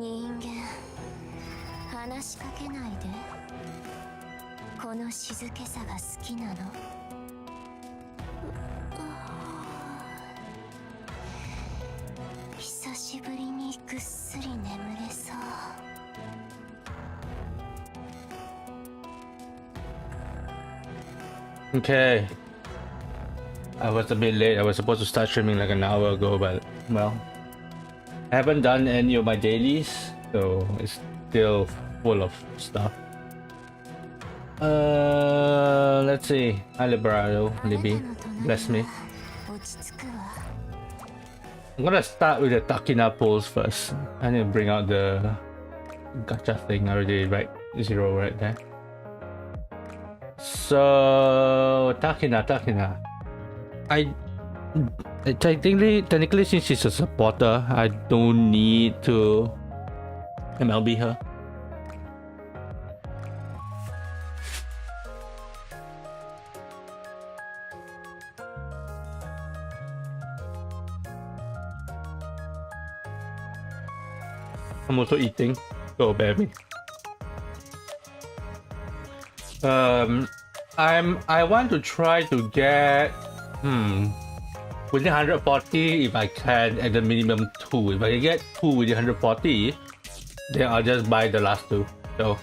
人間話しかけないで。この静けさが好きなの。久しぶりにぐっすり眠れそう。Okay. I was a bit late. I was supposed to start streaming like an hour ago, but well, I haven't done any of my dailies, so it's still full of stuff. Let's see. Hi, Liberado, Libby. Bless me. I'm gonna start with the Takina pulls first. I need to bring out the gacha thing. I already write 0 right there. So Takina. I technically since she's a supporter, I don't need to MLB her. I'm also eating, so bear me. I want to try to get within 140 if I can, at the minimum 2. If I can get 2 within 140, then I'll just buy the last 2. So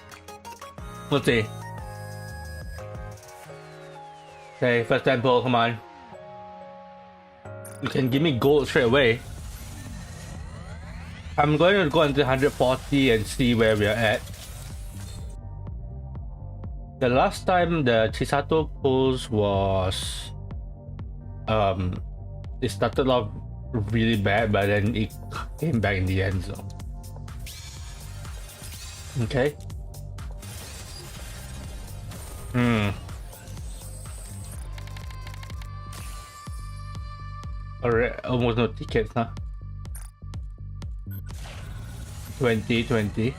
we'll see. Okay, first time pull, come on. You can give me gold straight away. I'm going to go until 140 and see where we're at. The last time the Chisato pulls was it started off really bad, but then it came back in the end zone. Okay. Alright, almost no tickets, huh? 20.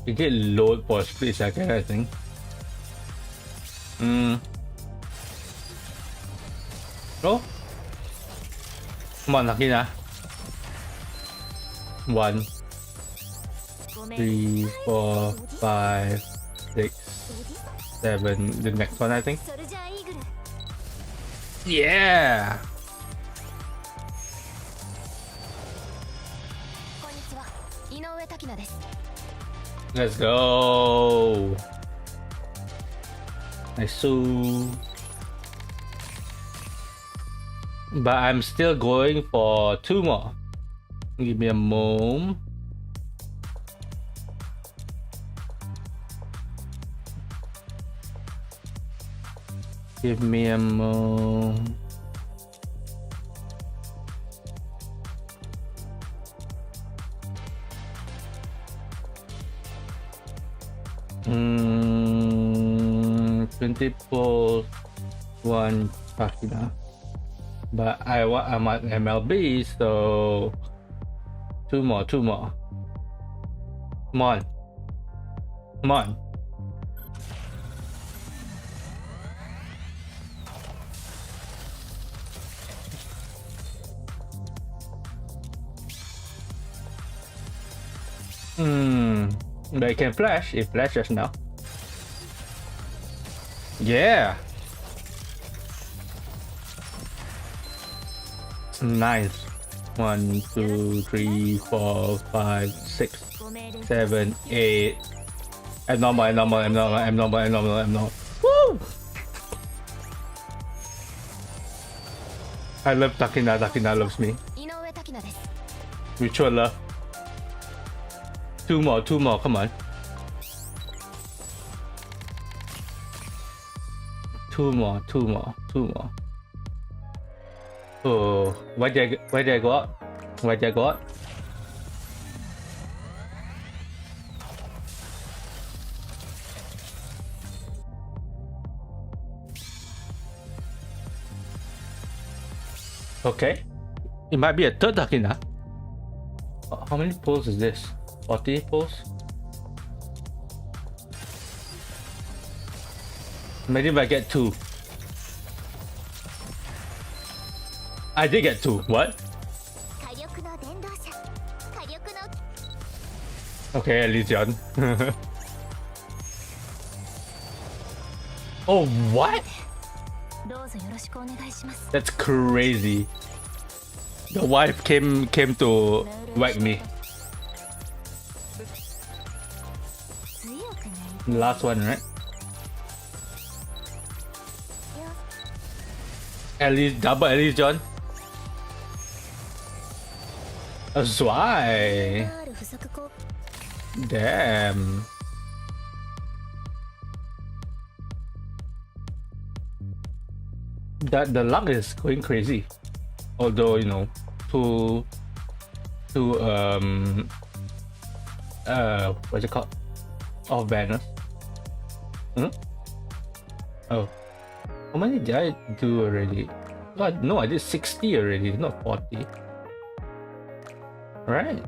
You get load for a split second, I think. Oh, come on, Takina. 1, 3, 4, 5, 6, 7. The next one, I think. Yeah. Let's go. Nice. But I'm still going for 2 more. Give me a moment. Give me a moment. Hmm, 20 pulls, 1 Takina. But I'm at MLB, so 2 more. Come on. But it can flash. It flashes now. Yeah. Nice. 1, 2, 3, 4, 5, 6, 7, 8. Abnormal. Woo! I love Takina. Takina loves me. Mutual love. 2 more, come on. 2 more. Oh, where did I go out? Okay. It might be a third Takina. How many pulls is this? 40 pulls? Maybe if I get 2. I did get 2. What? 火力の伝導者火力の Okay, Elysion. Oh, what? どうぞよろしくお願いします That's crazy. The wife came to whack me. 強くない The last one, right? Double Elysion. That's why. ある不足効 Damn. The luck is going crazy. Although, you know, two what's it called? Off banners. Oh. How many did I do already? God, no, I did 60 already, not 40. Right?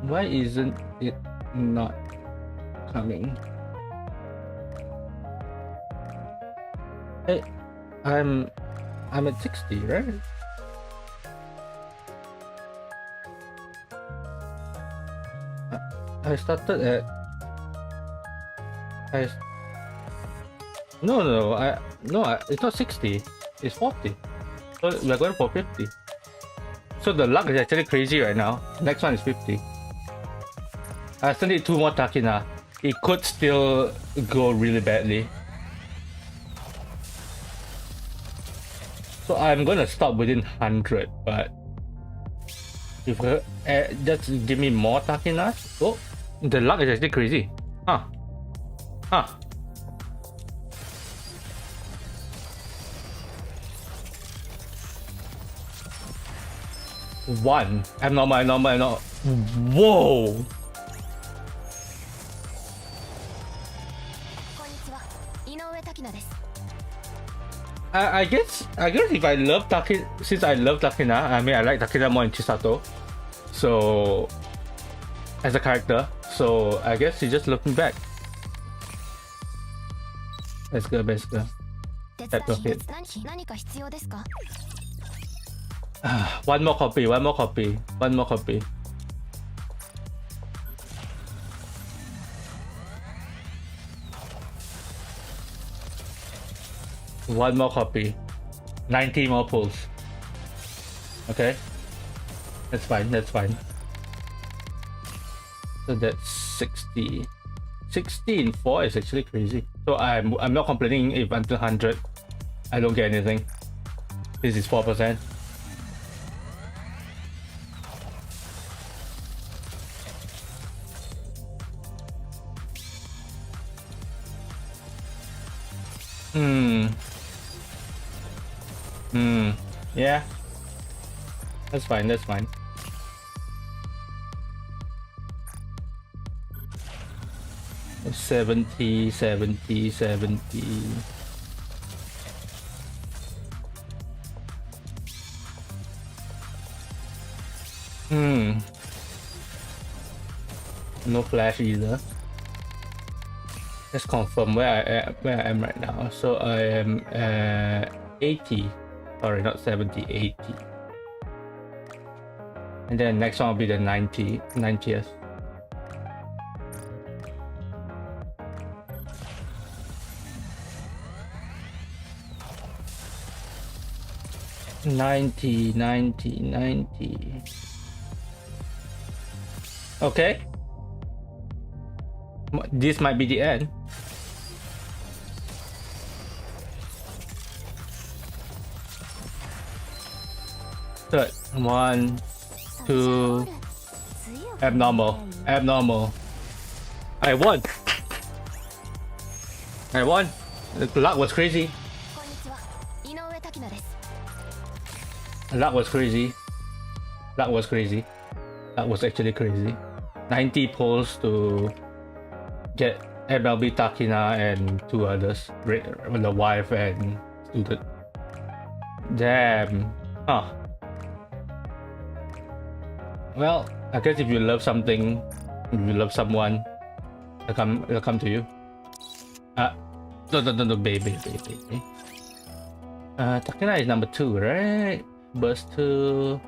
Why isn't it not coming? Hey, I'm at 60, right? I started at no, it's not 60, it's 40. So we're going for 50. So the luck is actually crazy right now. Next one is 50. I still need 2 more Takina. It could still go really badly. So I'm gonna stop within 100, but if just give me more Takinas. Oh, the luck is actually crazy. Huh. One. Abnormal. Whoa. こんにちは井上滝菜です I guess if I love Takina, since I love Takina, I mean I like Takina more than Chisato, so as a character, so I guess he's just looking back. Let's go. 手伝 That's okay. 何か必要ですか One more copy. One more copy. 90 more pulls. Okay. That's fine. So that's 60. 60 in 4 is actually crazy. So I'm not complaining if until 100 I don't get anything. This is 4%. Yeah. That's fine. 70. No flash either. Let's confirm where I am right now. So I am at 80. Sorry, not 70, 80. And then next one will be the 90th. Ninety. Okay. This might be the end. Third. 1, 2. Abnormal. I won. The luck was crazy. こんにちは井上滝菜です Luck was crazy. That was actually crazy. 90 pulls to get MLB Takina and 2 others. The wife and student. Damn. Huh. Well, I guess if you love something, if you love someone, it'll come to you. No, baby. Takina is number 2, right? Burst 2.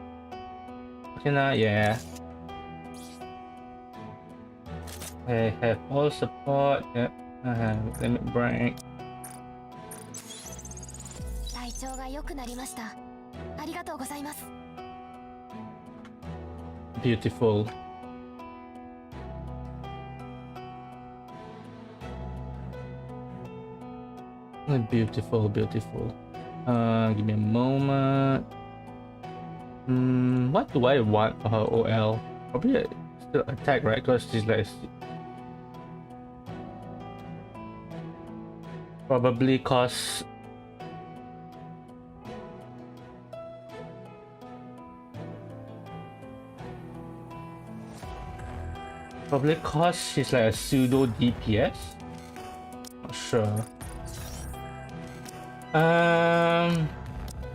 Takina, yeah. I have all support. Yep. I have limit break. 体調が良くなりました。ありがとうございます。 Beautiful. Beautiful. Give me a moment. What do I want for her OL? Probably still attack, right? Because she's like probably cause she's like a pseudo DPS. Not sure. I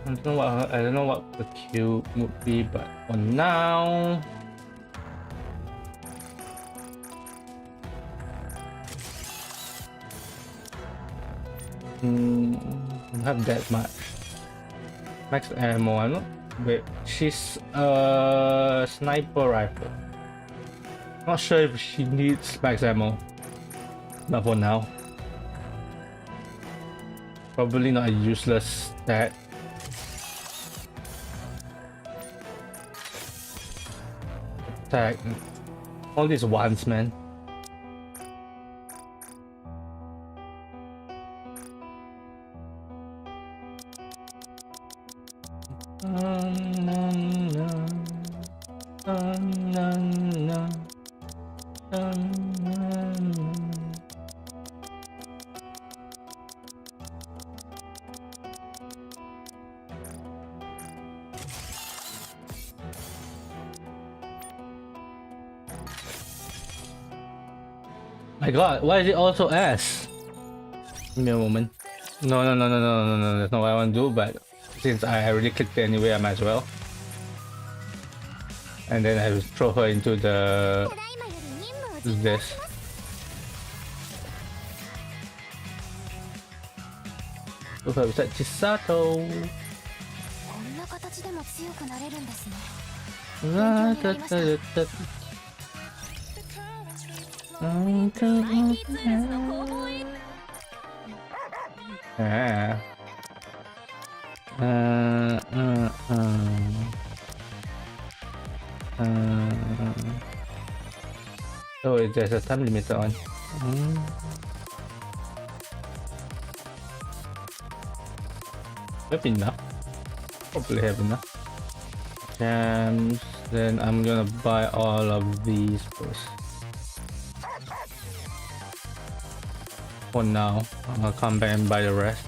don't know what the Q would be, but for now, don't have that much. Max ammo. I'm not. Wait, she's a sniper rifle. Not sure if she needs max ammo. Not for now. Probably not a useless stat. Attack. All these ones, man. My god, why is it also S? Give me a moment. No, that's not what I want to do, but since I already clicked it anyway, I might as well. And then I will throw her into the... this. Throw her beside Chisato. Yeah. Oh, there's a time limit on. Have enough. Probably have enough. Gems. Then I'm gonna buy all of these first. For now, I'll come back and buy the rest.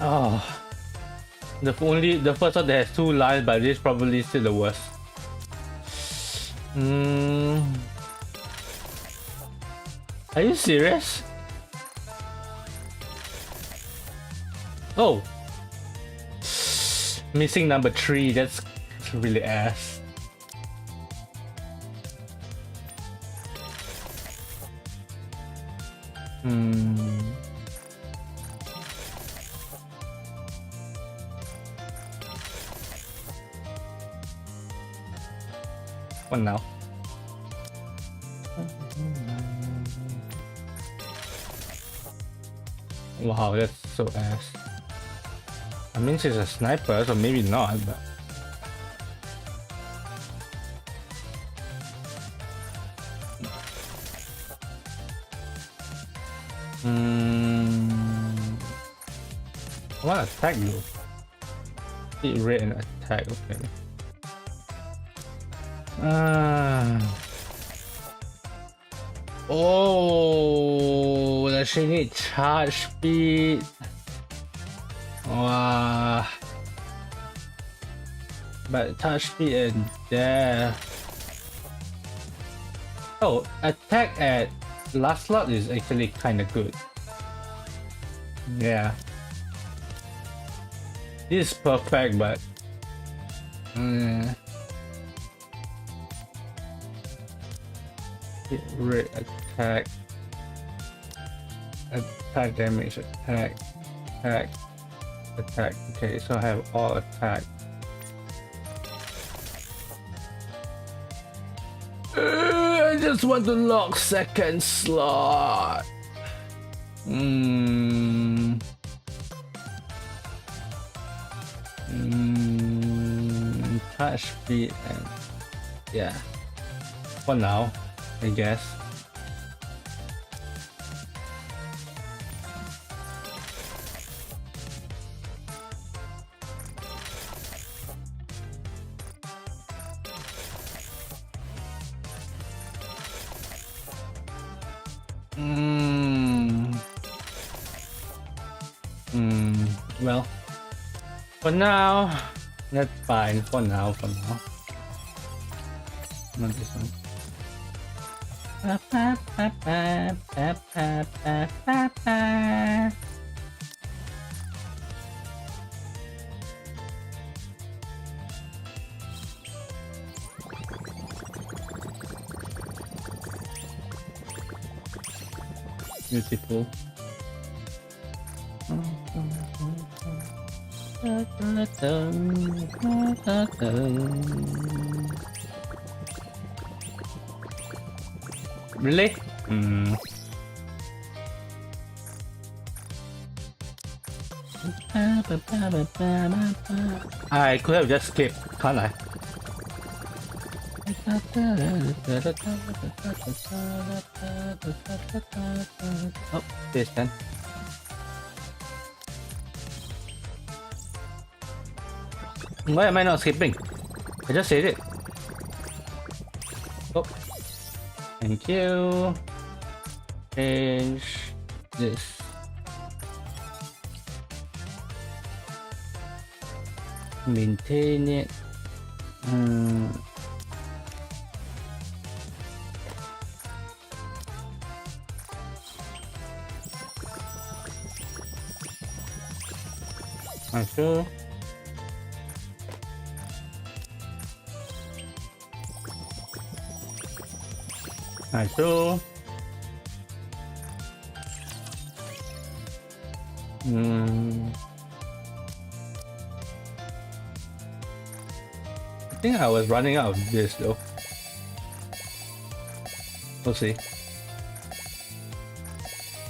Oh, the first one that has 2 lines, but this is probably still the worst. Are you serious? Oh, missing number 3. That's really ass. What now? Wow, that's so ass. I mean, she's a sniper, so maybe not, but... I want to attack you. Hit rate and attack, okay. Oh, does she need charge speed? Wow. But charge speed and death. Oh, attack at last slot is actually kind of good. Yeah. This is perfect, but hit rate, attack damage, attack. Okay, so I have all attack. I just want to lock second slot. Touch speed and yeah. For now, I guess. Well, for now, that's fine. For now. Not this one. Beautiful. Really? I could have just skipped, can't I? Oh, this then. Why am I not skipping? I just said it. Oh, thank you. Change this. Maintain it. Sure. Sure. I think I was running out of this though. We'll see.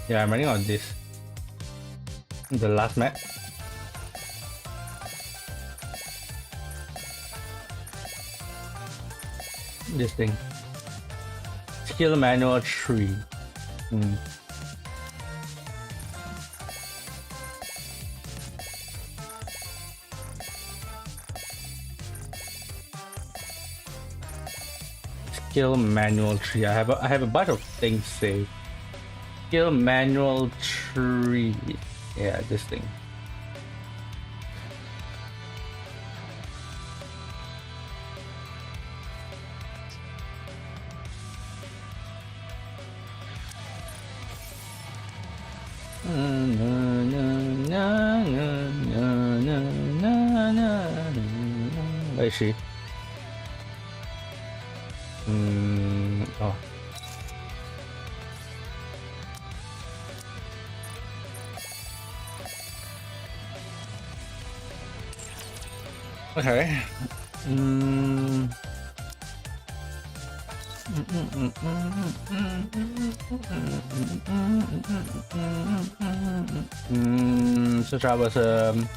Yeah, I'm running out of this. The last map. This thing. Skill manual tree. Skill manual tree. I have a bunch of things saved. Skill manual tree. Yeah, this thing. Where is she? Oh. Okay. So troublesome.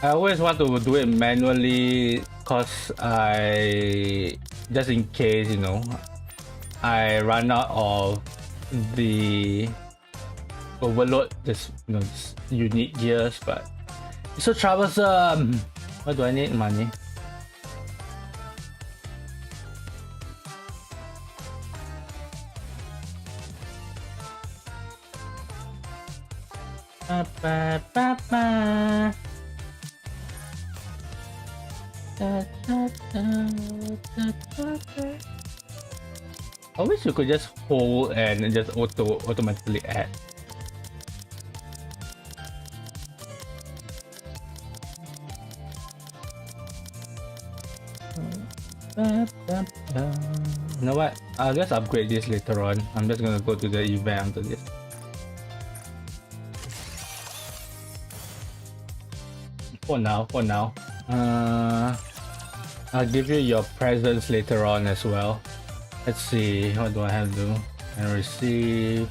I always want to do it manually cause just in case, you know, I run out of the overload, this, you know, this unique gears, but it's so troublesome. Why do I need money? Ba, ba, ba, ba. Da, da, da, da, da, da. I wish you could just hold and just automatically add. You know what? I'll just upgrade this later on. I'm just gonna go to the event after this. For now. I'll give you your presents later on as well. Let's see, what do I have to do? And receive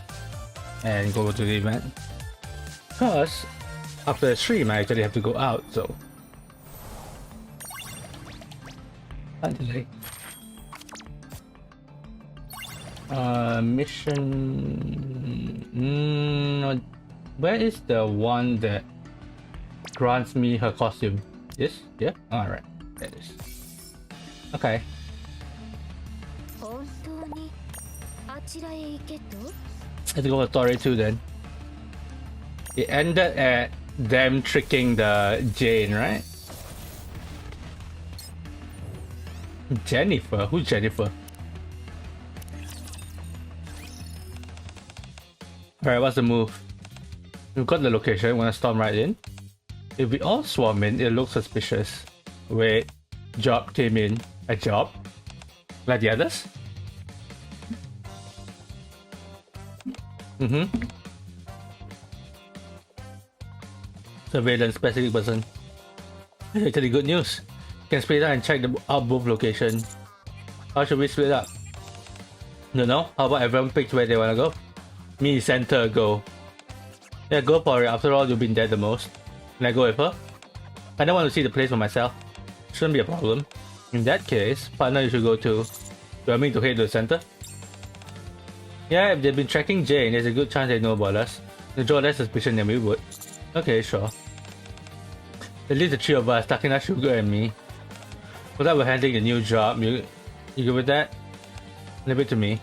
and go to the event. Because after the stream I actually have to go out, so can't delay. Mission. Where is the one that grants me her costume? This? Yeah? Alright. That is. Okay. Let's go for story 2 then. It ended at them tricking the Jane, right? Jennifer? Who's Jennifer? Alright, what's the move? We've got the location, wanna storm right in? If we all swarm in, it looks suspicious. Wait, Job came in. A job? Like the others? Surveillance specific person. That's actually good news. You can split up and check out both locations. How should we split up? Don't know. How about everyone picks where they wanna go? Me, center, go. Yeah, go for it. After all, you've been there the most. Can I go with her? I don't want to see the place for myself. Shouldn't be a problem. In that case, partner, you should go too. Do you want me to head to the center? Yeah, if they've been tracking Jane, there's a good chance they know about us. They draw less suspicion than we would. Okay, sure. At least the three of us, Takina, Sugar, and me. Without we're handling the new job, you good with that? Leave it to me.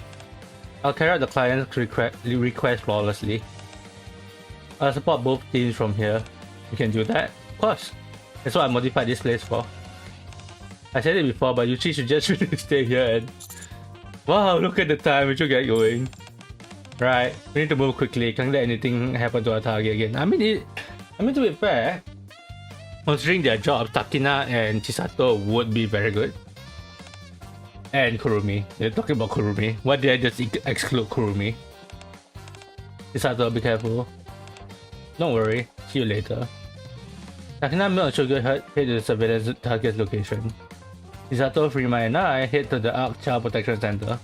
I'll carry out the client's request flawlessly. I'll support both teams from here. You can do that? Of course. That's what I modified this place for. I said it before, but you three should just really stay here and... Wow, look at the time, we should get going. Right, we need to move quickly, can't let anything happen to our target again. I mean, to be fair, considering their jobs, Takina and Chisato would be very good. And Kurumi. They're talking about Kurumi. Why did I just exclude Kurumi? Chisato, be careful. Don't worry, see you later. Takina, Milk, and Sugar head to the surveillance target location. Chisato, Freema, and I head to the Ark Child Protection Center.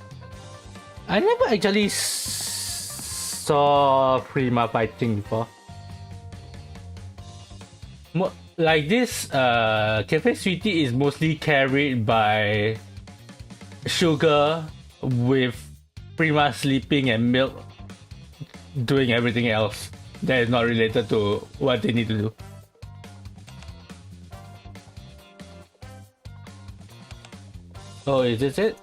I never actually saw Freema fighting before. Like this, Cafe Sweetie is mostly carried by Sugar, with Freema sleeping and Milk doing everything else that is not related to what they need to do. Oh, is this it?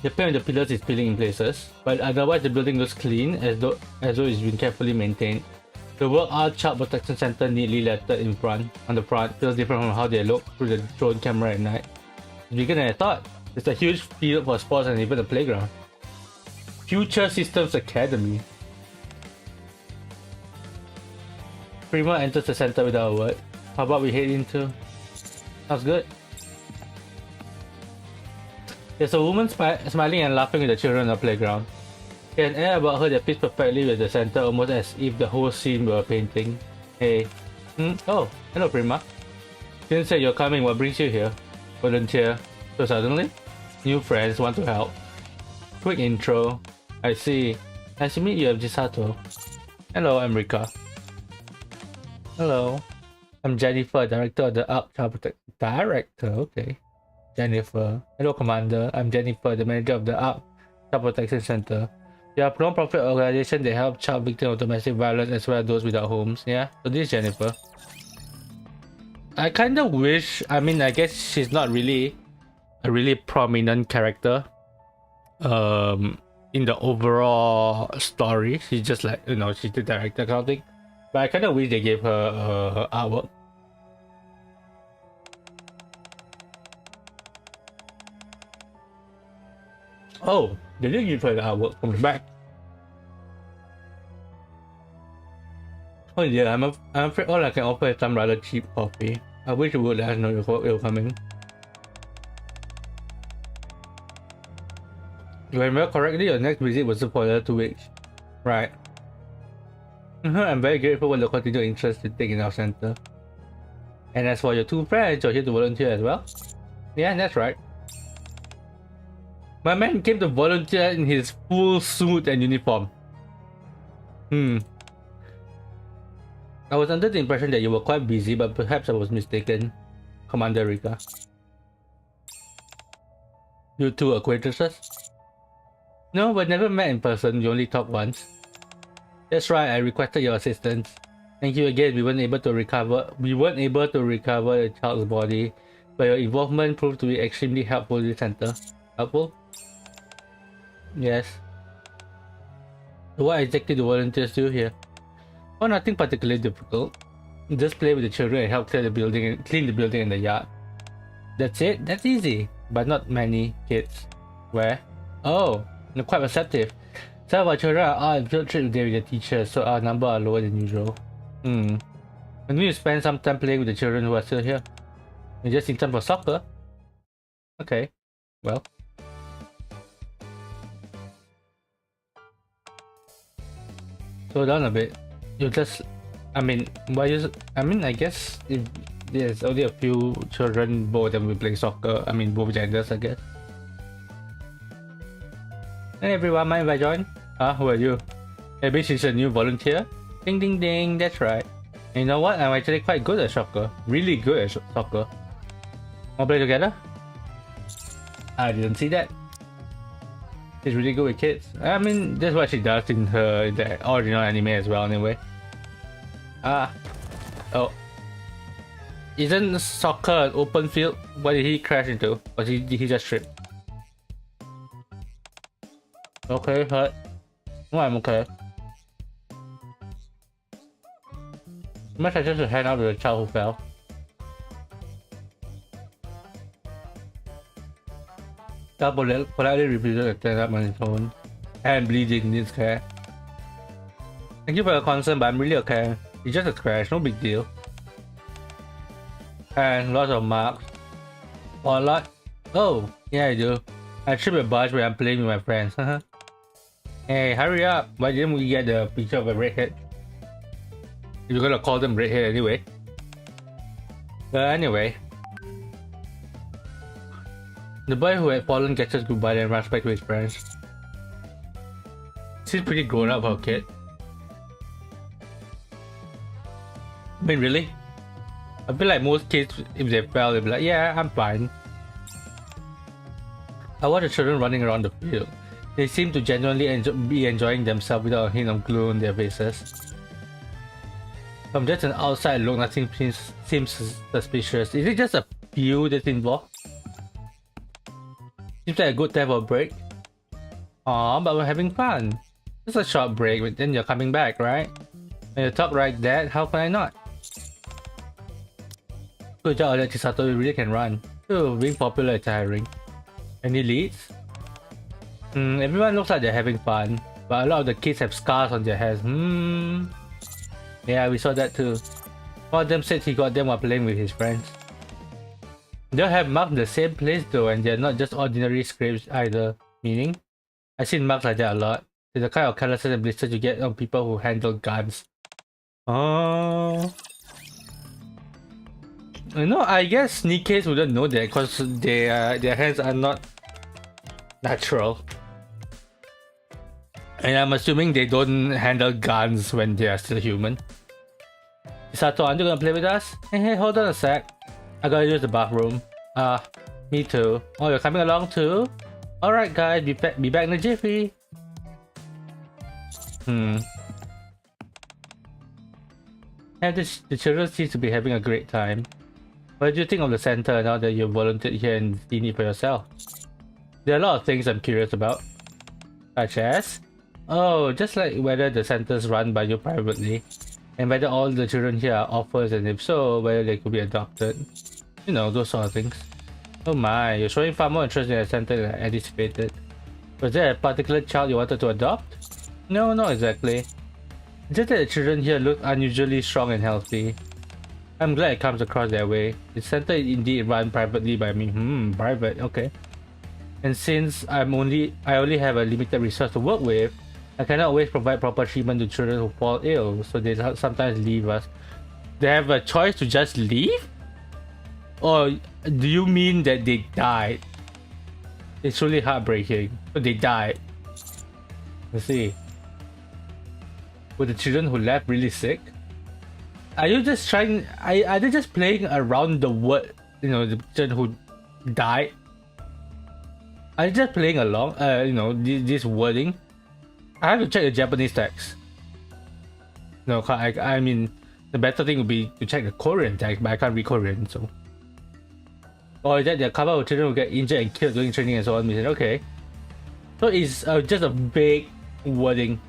The paint of the pillars is peeling in places, but otherwise the building looks clean, as though it's been carefully maintained. The World Art Child Protection Center neatly lettered on the front feels different from how they look through the drone camera at night. It's bigger than I thought. It's a huge field for sports and even a playground. Future Systems Academy. Prima enters the center without a word. How about we head into? Sounds good. There's a woman smiling and laughing with the children on the playground. She has an air about her that fits perfectly with the center, almost as if the whole scene were a painting. Hey. Oh, hello Prima. Didn't say you're coming, what brings you here? Volunteer. So suddenly? New friends want to help. Quick intro. I see. Nice to meet you, I'm Chisato. Hello, I'm Rika. Hello. I'm Jennifer, director of the Ark Child Protection. Director, okay. Jennifer. Hello, Commander. I'm Jennifer, the manager of the Ark Child Protection Center. We are a non-profit organization that helps child victims of domestic violence as well as those without homes. Yeah, so this is Jennifer. I kind of wish, I guess she's not really a really prominent character. in the overall story. She's just like, you know, she's the director kind of thing. But I kind of wish they gave her her artwork. Oh, they did give her the artwork from the back. Oh yeah, I'm afraid all I can offer is some rather cheap coffee. I wish you would let us know if you're coming. If I remember correctly, your next visit was for another 2 weeks. Right. I'm very grateful for the continued interest you take in our center. And as for your 2 friends, you're here to volunteer as well? Yeah, that's right. My man came to volunteer in his full suit and uniform. I was under the impression that you were quite busy, but perhaps I was mistaken, Commander Rika. You 2 acquaintances? No, we never met in person, we only talked once. That's right, I requested your assistance. Thank you again, we weren't able to recover the child's body, but your involvement proved to be extremely helpful in the center. Helpful? Yes. So what exactly do volunteers do here? Oh, nothing particularly difficult. Just play with the children and help clean the building and the yard. That's it? That's easy. But not many kids. Where? Oh, they're quite receptive. Some of our children are out on field trip with their teachers, so our number are lower than usual. I need to spend some time playing with the children who are still here. You just in time for soccer? Okay. Well. Slow down a bit. You just, I guess if there's only a few children, both of them will play soccer. Both genders, I guess. Hey everyone, mind if I join? Who are you? Maybe she's a new volunteer? Ding ding ding, that's right. And you know what? I'm actually quite good at soccer. Really good at soccer. Wanna play together? I didn't see that. She's really good with kids. That's what she does in the original anime as well anyway. Oh. Isn't soccer an open field? What did he crash into? Or did he just trip? Okay, hurt. No, I'm okay. Must I just hand out to the child who fell? Child politely refused to stand up on his own. And bleeding needs care. Thank you for your concern, but I'm really okay. It's just a crash, no big deal. And lots of marks. Or a lot? Oh, yeah I do. I trip a bunch when I'm playing with my friends. Hey, hurry up! Why didn't we get the picture of a redhead? You're gonna call them redhead anyway. Anyway. The boy who had fallen catches goodbye and runs back to his friends. She's pretty grown up for a kid. Really? I feel like most kids, if they fell, they'd be like, yeah, I'm fine. I watch the children running around the field. They seem to genuinely be enjoying themselves without a hint of gloom on their faces. From just an outside look, nothing seems suspicious. Is it just a few that's involved? Seems like a good time for a break. Aw, but we're having fun. Just a short break, but then you're coming back, right? When you talk like that, how can I not? Good job, Chisato, you really can run. Ooh, being popular is tiring. Any leads? Everyone looks like they're having fun, but a lot of the kids have scars on their heads. Yeah, we saw that too. One of them said he got them while playing with his friends. They'll have marks in the same place though, and they're not just ordinary scrapes either. Meaning? I've seen marks like that a lot. They're the kind of calluses and blisters you get on people who handle guns. Oh. I guess Nikkes wouldn't know that because their hands are not natural. And I'm assuming they don't handle guns when they are still human. Sato, aren't you gonna play with us? Hey, hold on a sec. I gotta use the bathroom. Me too. Oh, you're coming along too? Alright guys, be back in a jiffy. And the children seem to be having a great time. What do you think of the center now that you've volunteered here and seen it for yourself? There are a lot of things I'm curious about. Such as, oh, just like whether the centers run by you privately, and whether all the children here are orphans, and if so, whether they could be adopted. You know, those sort of things. Oh my, you're showing far more interest in a center than I anticipated. Was there a particular child you wanted to adopt? No, not exactly. Just that the children here look unusually strong and healthy. I'm glad it comes across that way. The center is indeed run privately by me. Private, okay. And since I only have a limited resource to work with, I cannot always provide proper treatment to children who fall ill, so they sometimes leave us. They have a choice to just leave? Or do you mean that they died? It's really heartbreaking. But they died. Let's see. Were the children who left really sick? Are you just trying? Are they just playing around the word? You know, the children who died. Are you just playing along? You know, this wording. I have to check the Japanese text. No, I mean, the better thing would be to check the Korean text, but I can't read Korean, so. Or is that they're covered with children who get injured and killed during training and so on? Okay. So it's just a vague wording.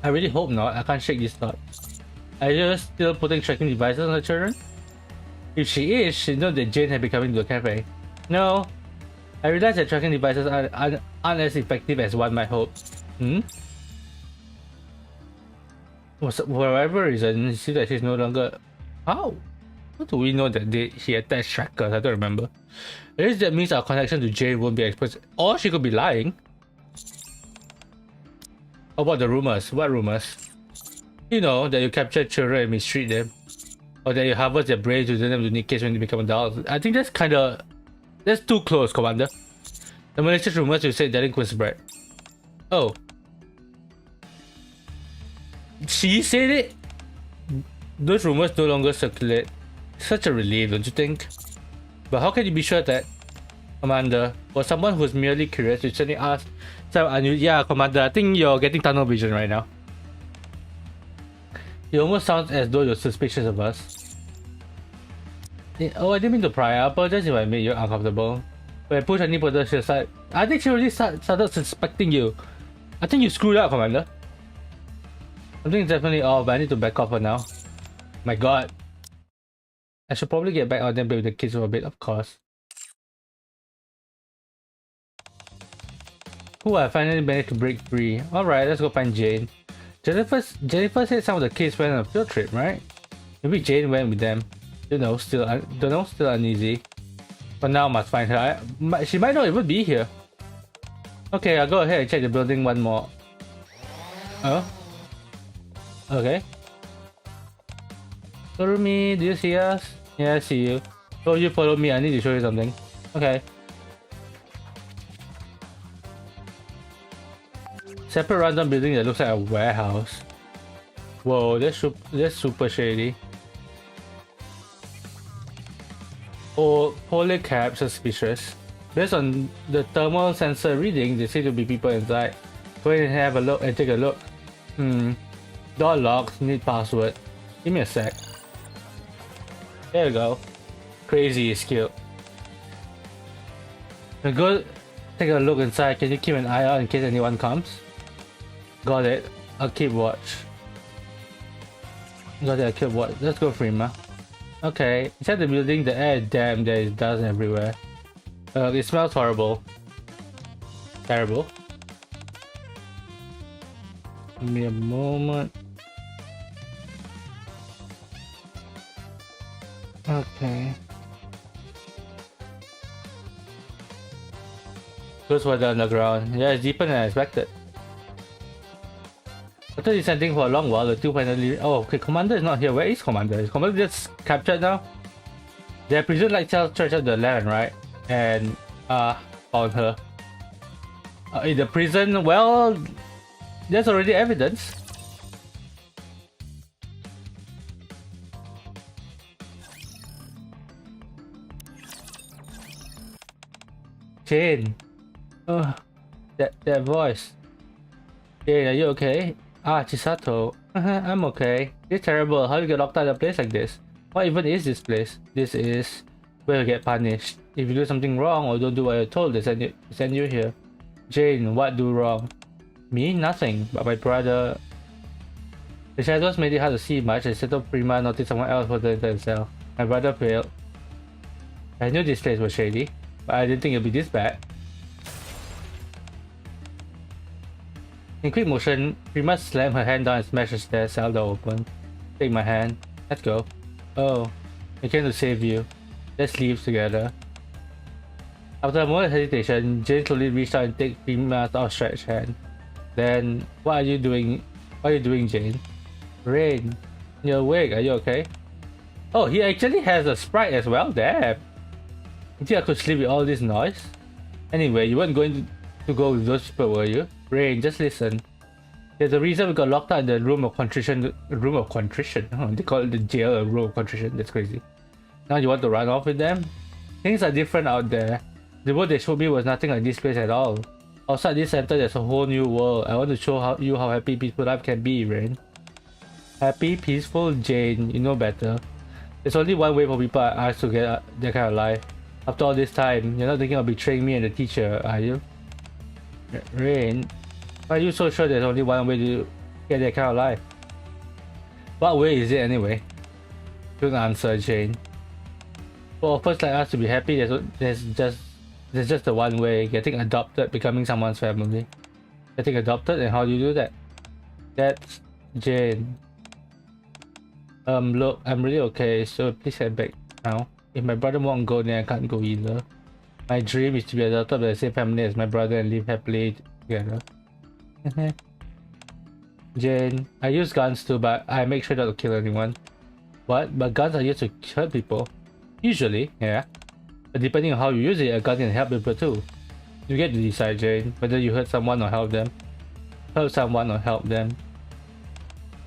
I really hope not. I can't shake this thought. Are you still putting tracking devices on the children? If she is, she knows that Jane had been coming to the cafe. No. I realize that tracking devices aren't as effective as one might hope. For whatever reason, it seems that she's no longer... How? How do we know that she attached trackers? I don't remember. At least that means our connection to Jane won't be exposed. Or she could be lying. How about the rumors? What rumors? You know, that you capture children and mistreat them. Or that you harvest their brains to send them to Nikke when they become adults. I think that's kinda... That's too close, Commander. The malicious rumors you said delinquents spread. Oh. She said it? Those rumors no longer circulate. Such a relief, don't you think? But how can you be sure that, Commander? For someone who's merely curious, you suddenly ask some unusual... Yeah, Commander, I think you're getting tunnel vision right now. It almost sounds as though you're suspicious of us. Oh, I didn't mean to pry. I apologize if I made you uncomfortable. When I push any further to the side, I think she already started suspecting you. I think you screwed up, Commander. Something's definitely off, but I need to back off for now. My god. I should probably get back on them with the kids for a bit, of course. Ooh, I finally managed to break free. Alright, let's go find Jane. Jennifer said some of the kids went on a field trip, right? Maybe Jane went with them. Still uneasy. But now I must find her. She might not even be here. Okay, I'll go ahead and check the building one more. Oh? Okay. Follow me, do you see us? Yeah, I see you. Oh, you follow me, I need to show you something. Okay. Separate rundown building that looks like a warehouse. Whoa, that's super shady. Oh, polycab suspicious. Based on the thermal sensor reading, there seem to be people inside. Go ahead and have a look and take a look. Door locked, need password. Give me a sec. There we go. Crazy skill. Now go take a look inside. Can you keep an eye out in case anyone comes? Got it. I'll keep watch. Got it, I'll keep watch. Let's go, Freema. Okay. Inside the building, the air is damp. There is dust everywhere. It smells horrible. Terrible. Give me a moment. Okay. Goes for the underground. Yeah, it's deeper than I expected. After descending for a long while, the two finally... Oh, okay, Commander is not here. Where is Commander? Is Commander just captured now? Their prison like cells stretch up the land, right? And, found her. In the prison, well... There's already evidence. Jane. Oh, that voice. Jane, are you okay? Ah, Chisato. I'm okay. It's terrible. How do you get locked out of a place like this? What even is this place? This is will get punished. If you do something wrong or don't do what you're told, they send you here. Jane, what do wrong? Me? Nothing. But my brother... The shadows made it hard to see much. I settled Prima, noticed someone else was into himself. My brother failed. I knew this place was shady, but I didn't think it'd be this bad. In quick motion, Prima slammed her hand down and smashed the stairs, cell door open. Take my hand. Let's go. Oh, I came to save you. Let's leave together. After a moment's hesitation, Jane slowly reached out and took Prima's outstretched hand. Then, what are you doing? What are you doing, Jane? Rain, you're awake. Are you okay? Oh, he actually has a sprite as well. Damn. You think I could sleep with all this noise? Anyway, you weren't going to go with those people, were you? Rain, just listen. There's a reason we got locked out in the room of contrition. Room of contrition? Oh, they call it the jail, a room of contrition. That's crazy. Now you want to run off with them? Things are different out there. The world they showed me was nothing like this place at all. Outside this center, there's a whole new world. I want to show you how happy, peaceful life can be, Rain. Happy, peaceful, Jane. You know better. There's only one way for people like us to get that kind of life. After all this time, you're not thinking of betraying me and the teacher, are you? Rain, why are you so sure there's only one way to get that kind of life? What way is it anyway? Don't answer, Jane. For orphans like us to be happy, there's just the one way: getting adopted, becoming someone's family. Getting adopted, and how do you do that? That's Jane. Look, I'm really okay, so please head back now. If my brother won't go, then I can't go either. My dream is to be adopted by the same family as my brother and live happily together. Jane, I use guns too, but I make sure not to kill anyone. What? But guns are used to hurt people. Usually, yeah. But depending on how you use it, a gun can help people too. You get to decide, Jane, whether you hurt someone or help them. Hurt someone or help them.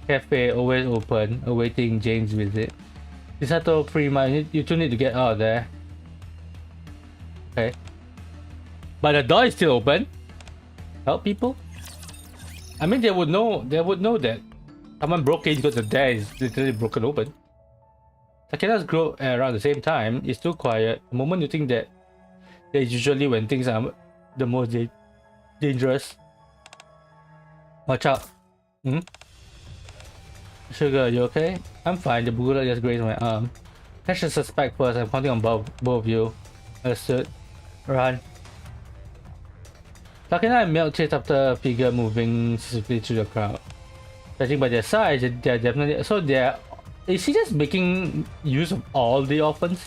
Cafe always open, awaiting Jane's visit. Misato, Prima, you two need to get out of there. Okay. But the door is still open. Help people? I mean, they would know that someone broke in because the door is literally broken open. Takina's grow around the same time. It's too quiet. The moment you think that is usually when things are the most dangerous. Watch out. Sugar, you okay? I'm fine. The bullet just grazed my arm. Catch the suspect first. I'm counting on both of you. Understood. Run. Takina and Milk chase after a figure moving swiftly through the crowd. Judging by their size, they're definitely... So they're... Is she just making use of all the orphans?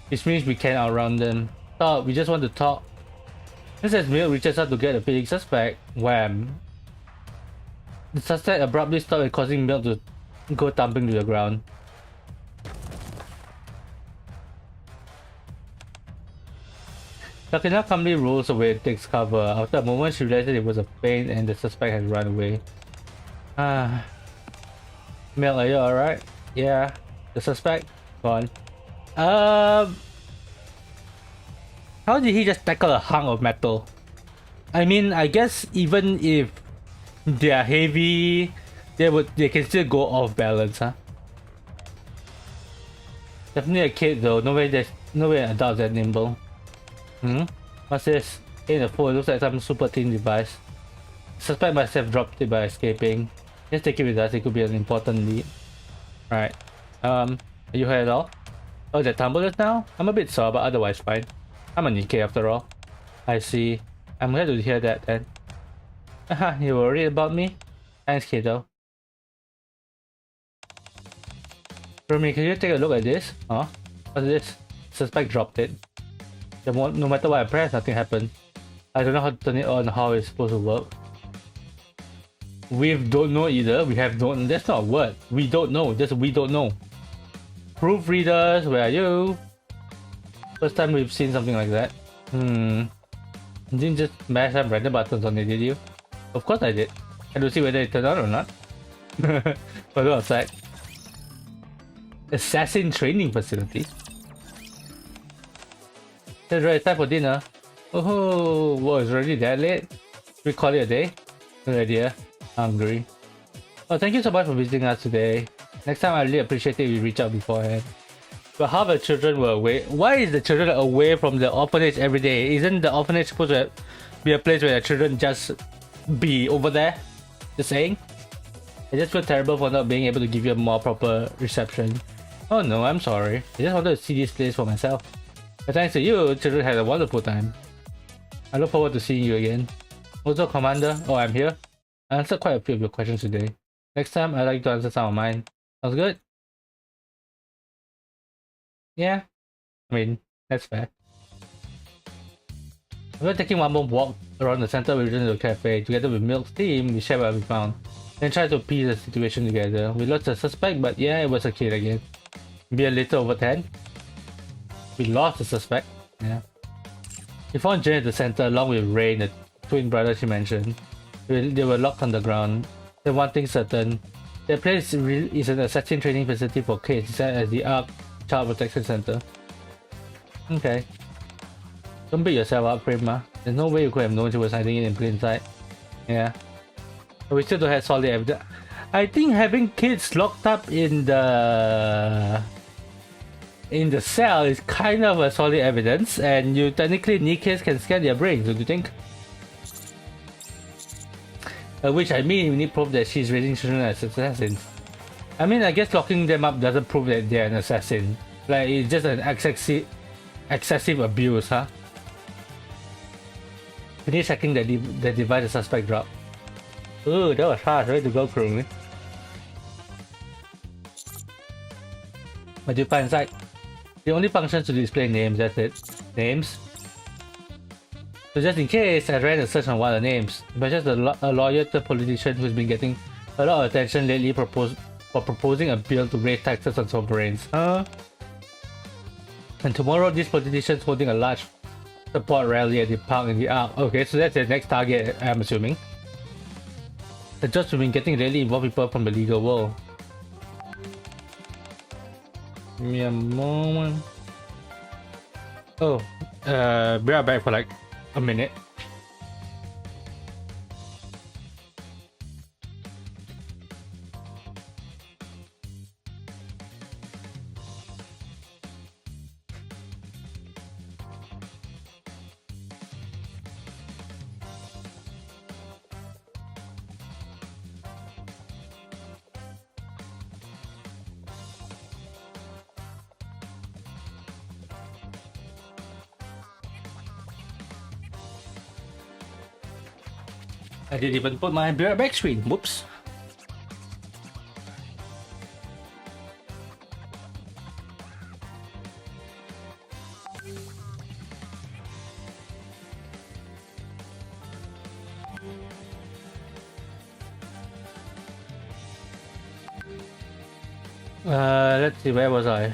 Which means we can't outrun them. Thought we just want to talk. Just as Milk reaches out to get a fleeing suspect, wham! The suspect abruptly stopped and causing Milk to go thumping to the ground. Takina calmly rolls away and takes cover. After a moment, she realized it was a feint and the suspect had run away. Milk, are you alright? Yeah. The suspect? Gone. How did he just tackle a hunk of metal? I mean, I guess even if they are heavy, they can still go off balance, huh? Definitely a kid though. No way an adult that nimble. What's this? In the phone, it looks like some super thin device. Suspect must have dropped it by escaping. Let's take it with us, it could be an important lead. Right. Are you here at all? Oh, that tumble just now? I'm a bit sore, but otherwise fine. I'm a Nikke after all. I see. I'm glad to hear that then. Haha, you worried about me? Thanks, kiddo. Rumi, can you take a look at this? Huh? What's this? Suspect dropped it. No matter what I press, nothing happened. I don't know how to turn it on, how it's supposed to work. We don't know either. We have don't. That's not a word. We don't know. Just we don't know. Proofreaders, where are you? First time we've seen something like that. You didn't just mash some random buttons on it, did you? Of course I did. And to see whether it turned on or not. Go outside. Assassin training facility. It's right, time for dinner. Oh, whoa, it's already that late? We call it a day? Good idea. Hungry. Oh, thank you so much for visiting us today. Next time I really appreciate it if you reach out beforehand. But half the children were away. Why is the children away from the orphanage every day? Isn't the orphanage supposed to be a place where the children just be over there? Just saying. I just feel terrible for not being able to give you a more proper reception. Oh no, I'm sorry. I just wanted to see this place for myself. But thanks to you, children had a wonderful time. I look forward to seeing you again. Also, Commander, oh, I'm here. I answered quite a few of your questions today. Next time, I'd like to answer some of mine. Sounds good? Yeah. I mean, that's fair. We're taking one more walk around the center. We returned to the cafe. Together with Milk's team, we shared what we found. Then tried to piece the situation together. We lost the suspect, but yeah, it was a kid again. Maybe a little over 10. We lost the suspect. Yeah. We found Jane at the center along with Rain, the twin brother she mentioned. They were locked on the ground. Then one thing certain, that place is an assassin training facility for kids, designed as the ARC Child Protection Center. Okay. Don't beat yourself up, Prima. There's no way you could have known she was hiding it in plain sight. Yeah. But we still don't have solid evidence. I think having kids locked up in the cell is kind of a solid evidence, and you technically Nikkes can scan their brains, don't you think? Which I mean, we need proof that she's raising children as assassins. I mean, I guess locking them up doesn't prove that they're an assassin. Like, it's just an excessive abuse, huh? Finish checking the device the suspect dropped. Ooh, that was fast, way to go, crew. What do you find inside? The only function to display names, that's it. Names. So just in case, I ran a search on one of the names. But just a lawyer to politician who's been getting a lot of attention lately for proposing a bill to raise taxes on sovereigns. And tomorrow, this politician's holding a large support rally at the park in the Ark. Okay, so that's the next target, I'm assuming. The judge has been getting lately involved people from the legal world. Give me a moment. Oh, be right back for like a minute. I didn't even put my back screen. Whoops. Let's see, where was I?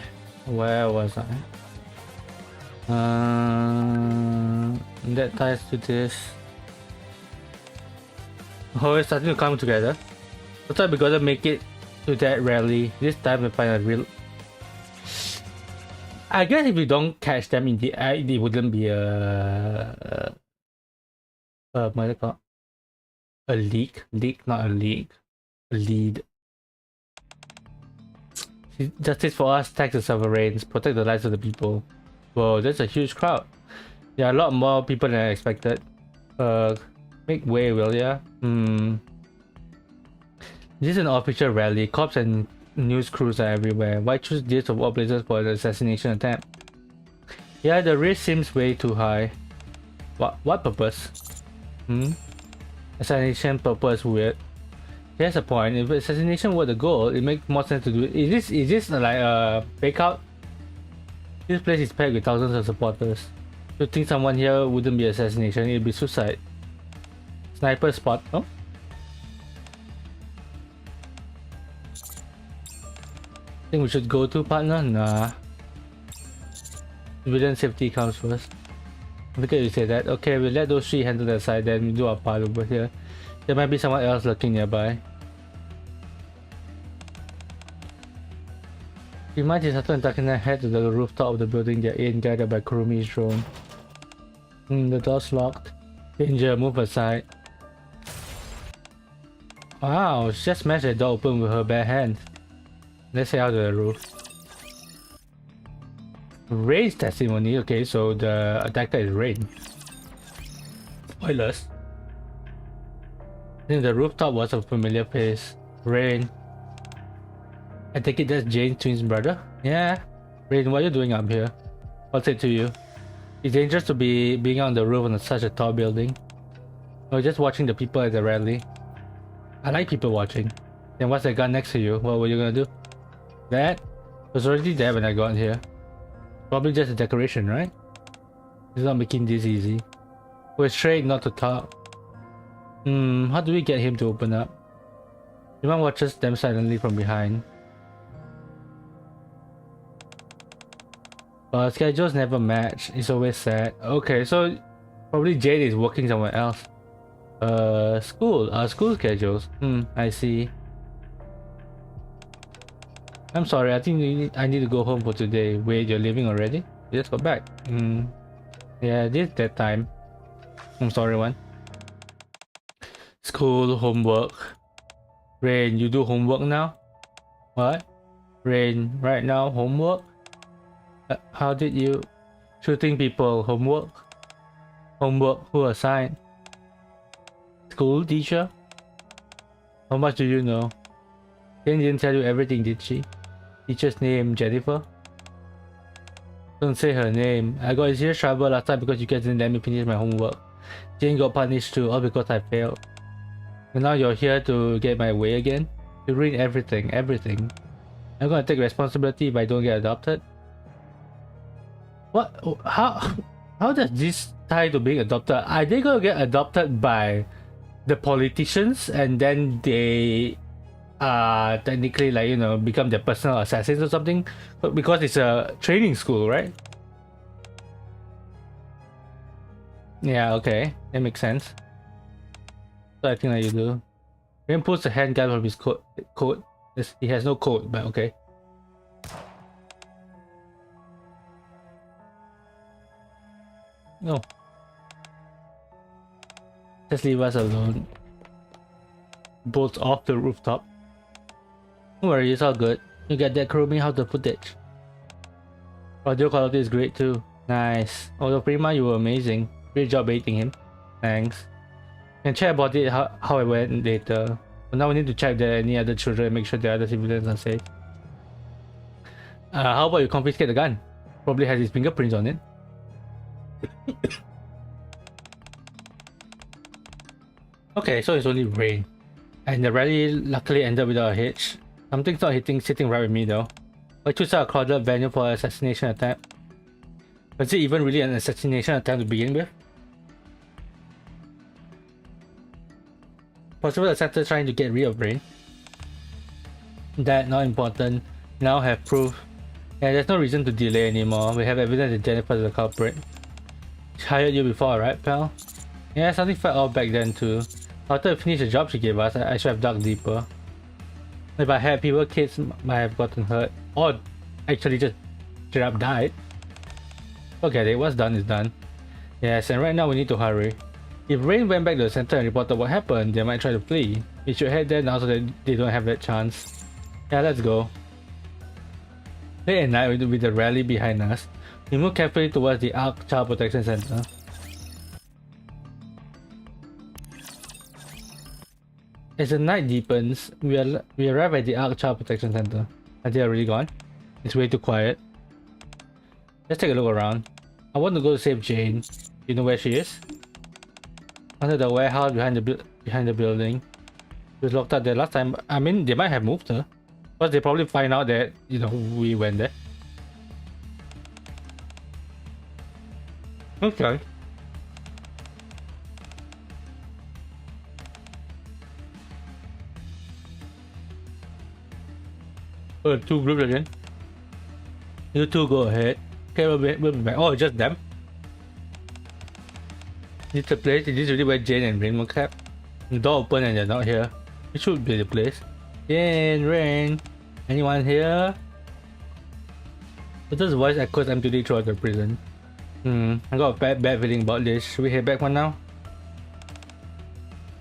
That ties to this. Oh, it's starting to come together. Looks like we gotta make it to that rally. This time we find a real... I guess if we don't catch them in the act, it wouldn't be a... what is it called? A leak? Not a leak. A lead. Justice for us, tax the sovereigns, protect the lives of the people. Whoa, that's a huge crowd. There are a lot more people than I expected. Make way, will ya? This is an official rally. Cops and news crews are everywhere. Why choose this of all places for an assassination attempt? Yeah, the risk seems way too high. What purpose? Assassination purpose weird. Here's a point. If assassination were the goal, it makes more sense to do it. Is this like a fake out? This place is packed with thousands of supporters. Shooting someone here wouldn't be assassination, it'd be suicide. Sniper spot. Oh? Think we should go to, partner? Nah. Civilian safety comes first. Look at you say that. Okay, we'll let those three handle their side, then we do our part over here. There might be someone else lurking nearby. Imagine Sato and Takina head to the rooftop of the building they're in, guided by Kurumi's drone. The door's locked. Danger, move aside. Wow, she just smashed the door open with her bare hand. Let's head out to the roof. Rain's testimony. Okay, so the attacker is Rain. Spoilers. I think the rooftop was a familiar place. Rain. I take it that's Jane's twin brother? Yeah. Rain, what are you doing up here? What's it to you? It's dangerous to be being on the roof on such a tall building. Or just watching the people at the rally. I like people watching. Then what's that gun next to you? What were you gonna do? That? It was already there when I got here. Probably just a decoration, right? It's not making this easy. We're straight not to talk. How do we get him to open up? Iman watches them silently from behind. But schedules never match. It's always sad. Okay, so probably Jade is working somewhere else. School schedules. I see. I'm sorry, I think I need to go home for today. Wait, you're leaving already? Let's go back. Yeah, this that time. I'm sorry, one. School, homework. Rain, you do homework now? What? Rain, right now, homework? How did you... Shooting people, homework? Homework, who assigned? School teacher? How much do you know? Jane didn't tell you everything, did she? Teacher's name, Jennifer? Don't say her name. I got in serious trouble last time because you guys didn't let me finish my homework. Jane got punished too, all because I failed. And now you're here to get my way again? You ruin everything. I'm gonna take responsibility if I don't get adopted. What? How does this tie to being adopted? Are they gonna get adopted by the politicians and then they technically, like, you know, become their personal assassins or something? But because it's a training school, right? Yeah, okay, that makes sense. So I think that you do. Rain pulls the handgun from his coat. He has no coat, but okay. No. Just leave us alone. Bolts off the rooftop. Don't worry, it's all good. You get that crewing how the footage. Audio quality is great too. Nice. Although Prima, you were amazing. Great job baiting him. Thanks. Can chat about it how it went later. But now we need to check there are any other children and make sure the other civilians are safe. How about you confiscate the gun? Probably has his fingerprints on it. Okay, so it's only Rain. And the rally luckily ended without a hitch. Something's not sitting right with me though. Why choose a crowded venue for an assassination attempt? Was it even really an assassination attempt to begin with? Possible assassins trying to get rid of Rain. That, not important. Now have proof. Yeah, there's no reason to delay anymore. We have evidence that Jennifer is the culprit. She hired you before, right, pal? Yeah, something felt off back then too. After I finished the job she gave us, I should have dug deeper. If I had people, kids might have gotten hurt. Or actually just straight up died. Forget it, what's done is done. Yes, and right now we need to hurry. If Rain went back to the center and reported what happened, they might try to flee. We should head there now so that they don't have that chance. Yeah, let's go. Late at night with the rally behind us, we move carefully towards the Ark Child Protection Center. As the night deepens, we arrive at the Ark Child Protection Center. Are they already gone? It's way too quiet. Let's take a look around. I want to go to save Jane. You know where she is? Under the warehouse behind the building. She was locked up there last time. I mean, they might have moved her. But they probably find out that, you know, we went there. Okay. Oh, two groups again. You two go ahead. Okay, we'll be back. Oh, just them. It's the place. Is this really where Jane and Rain were kept? The door open and they're not here. It should be the place. Jane, Rain. Anyone here? Peter's voice echoes emptily throughout the prison. I got a bad feeling about this. Should we head back one now?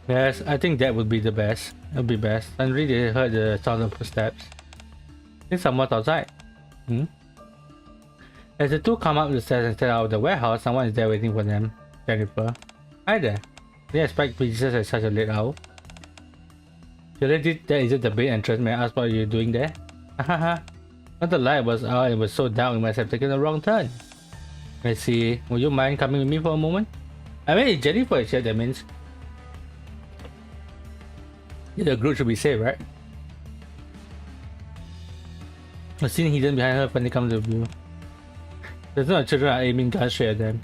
Yes, I think that would be the best. It would be best. Suddenly they heard the sound of footsteps. I think someone's outside. As the two come up the stairs and step out of the warehouse, someone is there waiting for them. Jennifer. Hi there. Didn't expect visitors at such a late hour. Surely that isn't the main entrance. May I ask what you're doing there? Hahaha. Not the light was out and it was so dark we must have taken the wrong turn. Let's see. Would you mind coming with me for a moment? I mean, if Jennifer is here, that means the group should be safe, right? A scene hidden behind her when they come to view. There's no children are aiming guns straight at them.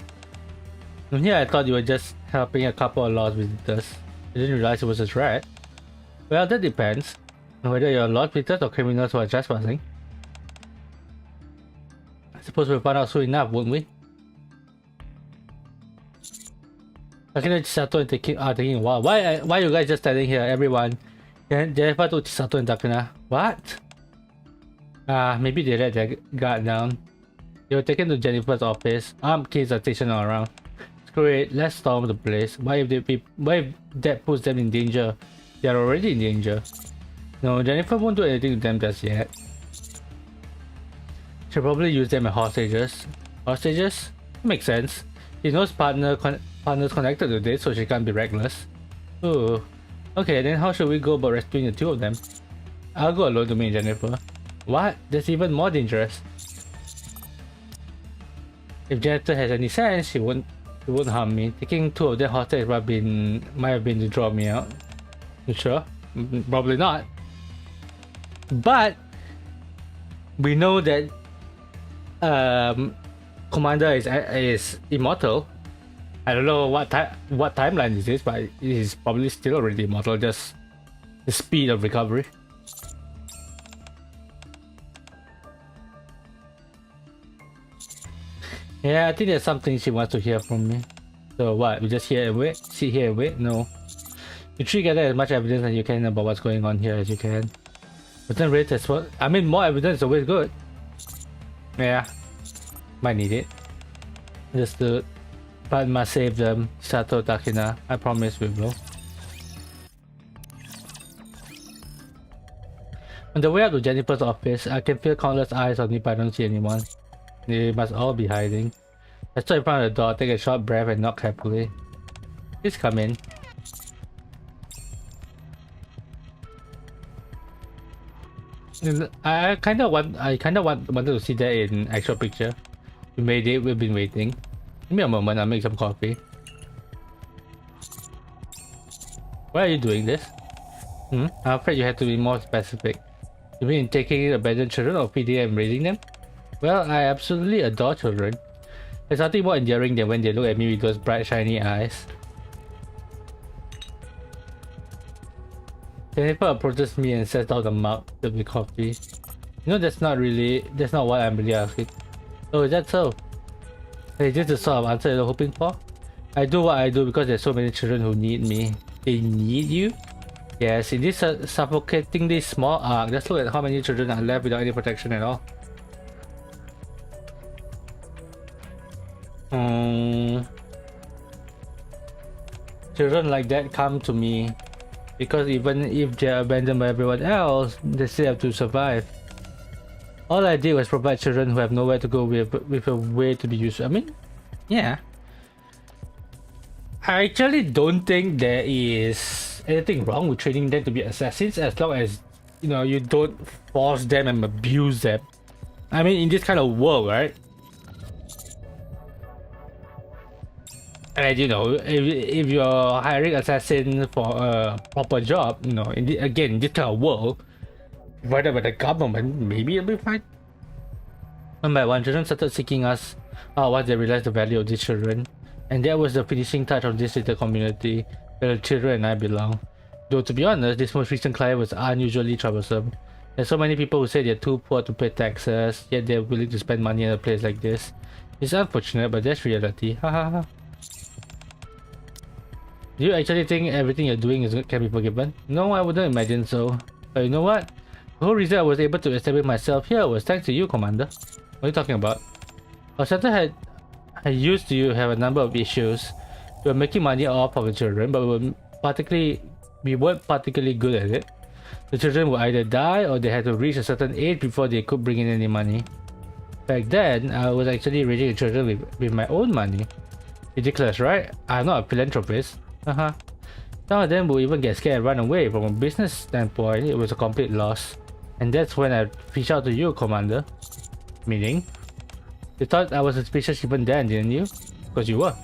From here I thought you were just helping a couple of lost visitors. I didn't realize it was a threat. Well, that depends on whether you're lost visitors or criminals who are trespassing. I suppose we'll find out soon enough, won't we? Takina, Chisato and taking a while. Why are you guys just standing here, everyone? Jennifer told Chisato and Takina. What? Maybe they let their guard down. They were taken to Jennifer's office. Armed kids are stationed all around. Screw it, let's storm the place. Why if that puts them in danger? They are already in danger. No, Jennifer won't do anything to them just yet. She'll probably use them as hostages. Hostages? Makes sense. She knows partners connected to this, so she can't be reckless. Ooh. Okay, then how should we go about rescuing the two of them? I'll go alone to meet Jennifer. What? That's even more dangerous. If Jennifer has any sense, she won't harm me. Taking two of them hostage might have been to draw me out. You sure? Probably not. But we know that Commander is immortal. I don't know what timeline this is, but he's probably still already immortal. Just the speed of recovery. Yeah, I think there's something she wants to hear from me. So what? We just sit here and wait? No. You try to gather as much evidence as you can about what's going on here as you can. But then rate as well. I mean, more evidence is always good. Yeah. Might need it. Just to... But must save them. Sato, Takina. I promise we will. On the way up to Jennifer's office, I can feel countless eyes on me but I don't see anyone. They must all be hiding. I stop in front of the door, take a short breath and knock carefully. Please come in. I kinda wanted to see that in actual picture. We made it, we've been waiting. Give me a moment, I'll make some coffee. Why are you doing this? I'm afraid you have to be more specific. You mean taking abandoned children or feeding and raising them? Well, I absolutely adore children. There's nothing more endearing than when they look at me with those bright shiny eyes. Jennifer approaches me and sets down the mug with the coffee. You know, that's not what I'm really asking. Oh, is that so? Is this the sort of answer you're hoping for? I do what I do because there's so many children who need me. They need you? Yes, in this suffocatingly small arc, just look at how many children are left without any protection at all. Children like that come to me because even if they're abandoned by everyone else, they still have to survive. All I did was provide children who have nowhere to go with a way to be used. I mean, yeah. I actually don't think there is anything wrong with training them to be assassins as long as, you know, you don't force them and abuse them. I mean, in this kind of world, right? And you know, if you're hiring assassins for a proper job, you know, again, in this kind of world, provided by the government, maybe it'll be fine. One by one, children started seeking us out once they realized the value of these children. And that was the finishing touch of this little community where the children and I belong. Though to be honest, this most recent client was unusually troublesome. There's so many people who say they're too poor to pay taxes, yet they're willing to spend money in a place like this. It's unfortunate, but that's reality. Hahaha. Do you actually think everything you're doing can be forgiven? No, I wouldn't imagine so. But you know what? The whole reason I was able to establish myself here was thanks to you, Commander. What are you talking about? Our center had used to have a number of issues. We were making money off of the children, but we weren't particularly good at it. The children would either die or they had to reach a certain age before they could bring in any money. Back then, I was actually raising children with my own money. Ridiculous, right? I'm not a philanthropist. Some of them would even get scared and run away. From a business standpoint, it was a complete loss. And that's when I reached out to you, Commander. Meaning? You thought I was suspicious even then, didn't you? Because you were.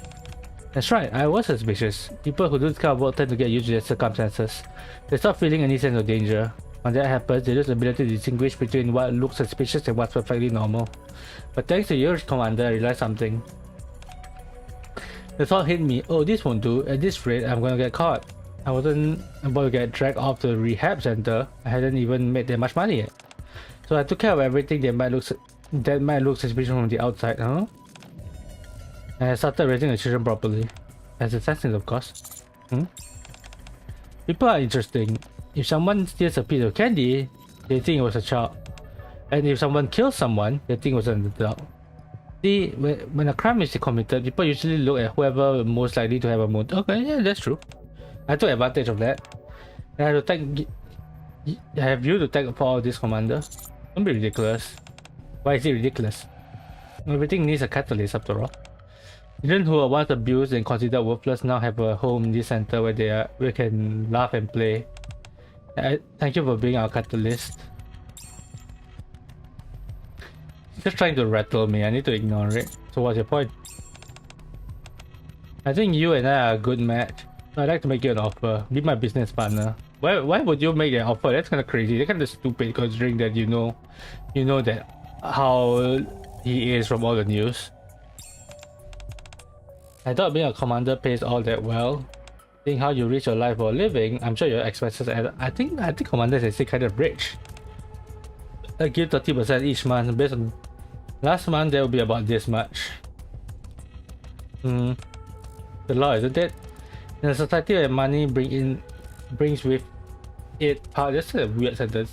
That's right, I was suspicious. People who do this kind of work tend to get used to their circumstances. They stop feeling any sense of danger. When that happens, they lose the ability to distinguish between what looks suspicious and what's perfectly normal. But thanks to you, Commander, I realized something. The thought hit me, oh, this won't do. At this rate, I'm gonna get caught. I wasn't about to get dragged off to the rehab center. I hadn't even made that much money yet. So I took care of everything that might look suspicious from the outside, And I started raising the children properly. As assassins, of course. People are interesting. If someone steals a piece of candy, they think it was a child. And if someone kills someone, they think it was an adult. See, when a crime is committed, people usually look at whoever most likely to have a motive. Okay, yeah, that's true. I took advantage of that. I have you to thank for all this, Commander. Don't be ridiculous. Why is it ridiculous? Everything needs a catalyst after all. Children who are once abused and considered worthless now have a home in this center where we can laugh and play. Thank you for being our catalyst. Just trying to rattle me, I need to ignore it. So what's your point? I think you and I are a good match. I'd like to make you an offer. Be my business partner. Why would you make an offer? That's kind of crazy. That's kind of stupid considering that you know that how he is from all the news. I thought being a commander pays all that well. Seeing how you reach your life for a living, I'm sure your expenses add. I think commanders is still kind of rich. I give 30% each month. Based on last month, there will be about this much. The law, isn't it? In a society where money brings with it power. That's a weird sentence.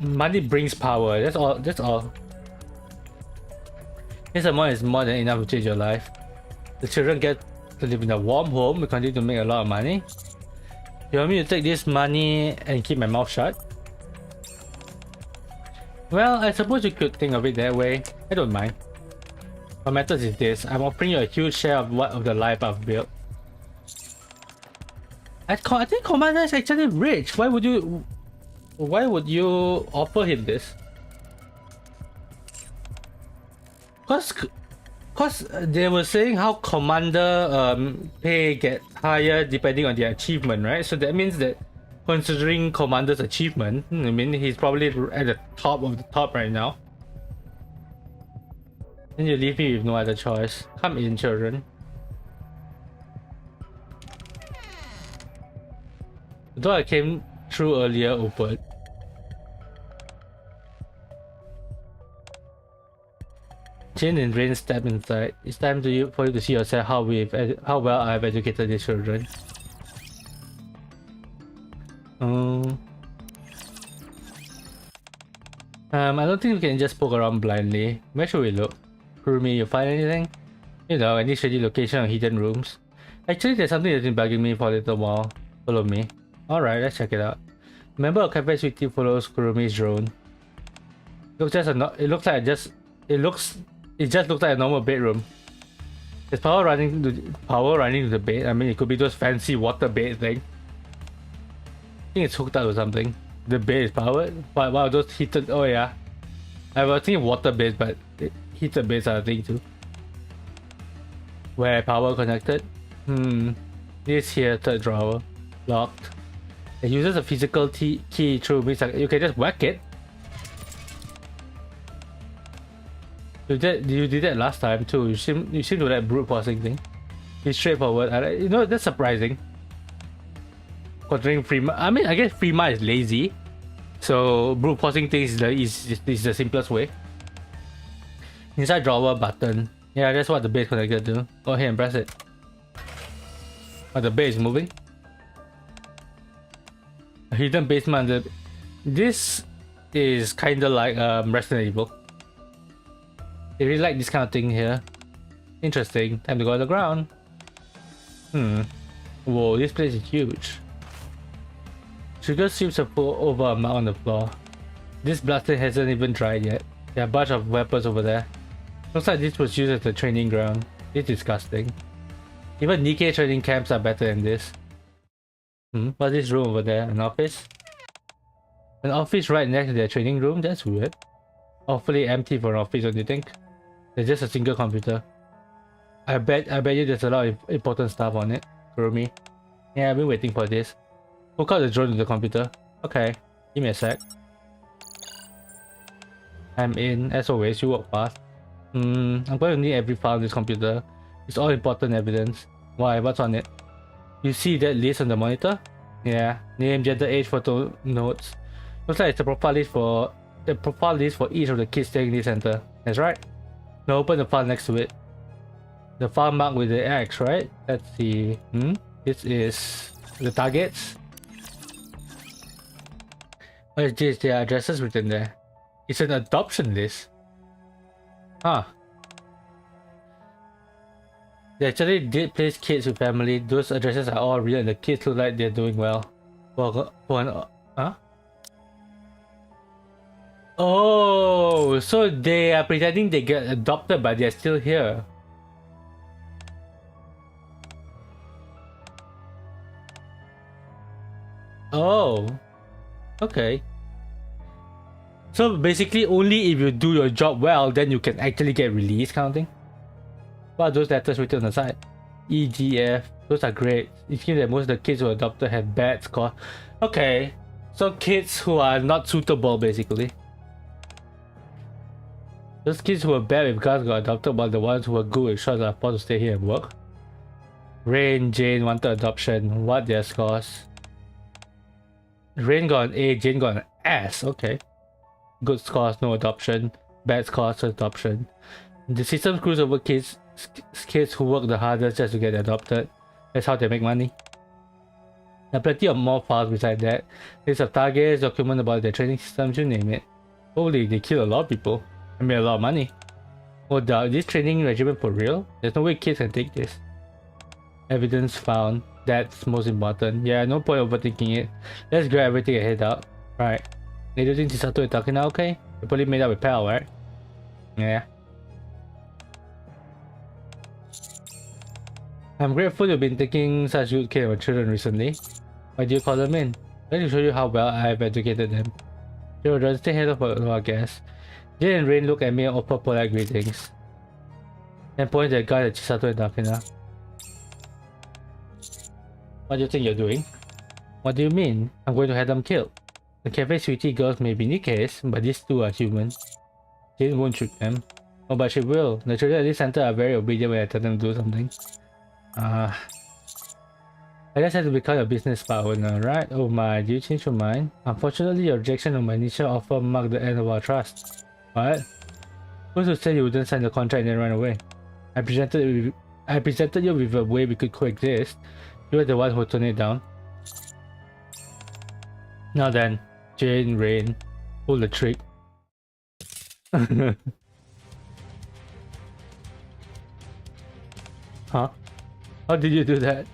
Money brings power. That's all. That's all. This amount is more than enough to change your life. The children get to live in a warm home. We continue to make a lot of money. You want me to take this money and keep my mouth shut? Well, I suppose you could think of it that way. I don't mind. What matters is this: I'm offering you a huge share of the life I've built. I think Commander is actually rich. Why would you offer him this? Cause they were saying how commander pay get higher depending on their achievement, right? So that means that considering commander's achievement, I mean he's probably at the top of the top right now. Then you leave me with no other choice. Come in, children. The door I came through earlier opened. Jin and Rain step inside. It's time for you to see yourself how well I've educated these children. I don't think we can just poke around blindly. Where should we look? Kurumi, you find anything? You know, any shady location or hidden rooms? Actually, there's something that's been bugging me for a little while. Follow me. Alright, let's check it out. A member of Cafe Sweetie follows Kurumi's drone. It just looks like a normal bedroom. There's power running to the bed. I mean, it could be those fancy water bed thing. I think it's hooked up or something. The bed is powered. Wow, those heated. Oh yeah, I was thinking water beds, but heated beds are a thing too. Where power connected? This here third drawer, locked. It uses a physical key through which you can just whack it. You did that last time too. You seem to like brute forcing thing. It's straightforward. That's surprising. Considering I guess Prima is lazy, so brute forcing things is the simplest way. Inside drawer button. Yeah, that's what the base connected to. Go ahead and press it. Oh, the base is moving. A hidden basement. This is kinda like Resident Evil. They really like this kind of thing here. Interesting. Time to go on the ground. Whoa, this place is huge. Sugar sweeps over a mount on the floor. This blood stain hasn't even dried yet. There are a bunch of weapons over there. Looks like this was used as a training ground. It's disgusting. Even Nikke training camps are better than this. What's this room over there? An office? An office right next to their training room? That's weird. Awfully empty for an office, don't you think? There's just a single computer. I bet you there's a lot of important stuff on it. Kurumi. Yeah, I've been waiting for this. Hook up the drone to the computer. Okay, give me a sec. I'm in. As always, you walk fast. I'm going to need every file on this computer. It's all important evidence. Why? What's on it? You see that list on the monitor? Yeah. Name, gender, age, photo, notes. Looks like it's a profile list for each of the kids staying in this center. That's right. Now open the file next to it. The file marked with the X, right? Let's see. This is the targets. What is this? There are addresses written there. It's an adoption list. Huh. They actually did place kids with family. Those addresses are all real and the kids look like they're doing well. Huh? Oh, so they are pretending they get adopted but they're still here. Oh. Okay. So basically only if you do your job well then you can actually get released kind of thing? What are those letters written on the side? E, G, F. Those are great. It seems that most of the kids who are adopted have bad scores. Okay. So kids who are not suitable basically. Those kids who are bad with guns got adopted while the ones who are good with shots are forced to stay here and work. Rain, Jane wanted adoption. What their scores? Rain got an A, Jane got an S. Okay. Good scores, no adoption. Bad scores, adoption. The system screws over kids who work the hardest just to get adopted. That's how they make money. There are plenty of more files besides that. List of targets, document about their training systems, you name it. Holy, they kill a lot of people. I made a lot of money. Oh, this training regimen for real? There's no way kids can take this. Evidence found. That's most important. Yeah, no point overthinking it. Let's grab everything and head out. Right. Do you think Chisato and Takina okay? They're probably made up with Pal, right? Yeah. I'm grateful you've been taking such good care of our children recently. Why do you call them in? Let me show you how well I have educated them. Children, stay head up for our guests. Jane and Rain look at me and offer polite greetings. Then point their gun at Chisato and Takina. What do you think you're doing? What do you mean? I'm going to have them killed. The cafe sweetie girls may be Nikke's, but these two are human. Jane won't shoot them. Oh, but she will. The children at this center are very obedient when I tell them to do something. I just have to become a business partner, right? Oh my, do you change your mind? Unfortunately, your rejection of my initial offer marked the end of our trust. What? Who's to say you wouldn't sign the contract and then run away? I presented you with a way we could coexist. You were the one who turned it down. Now then, Jane, Rain, pull the trick. Huh? How did you do that?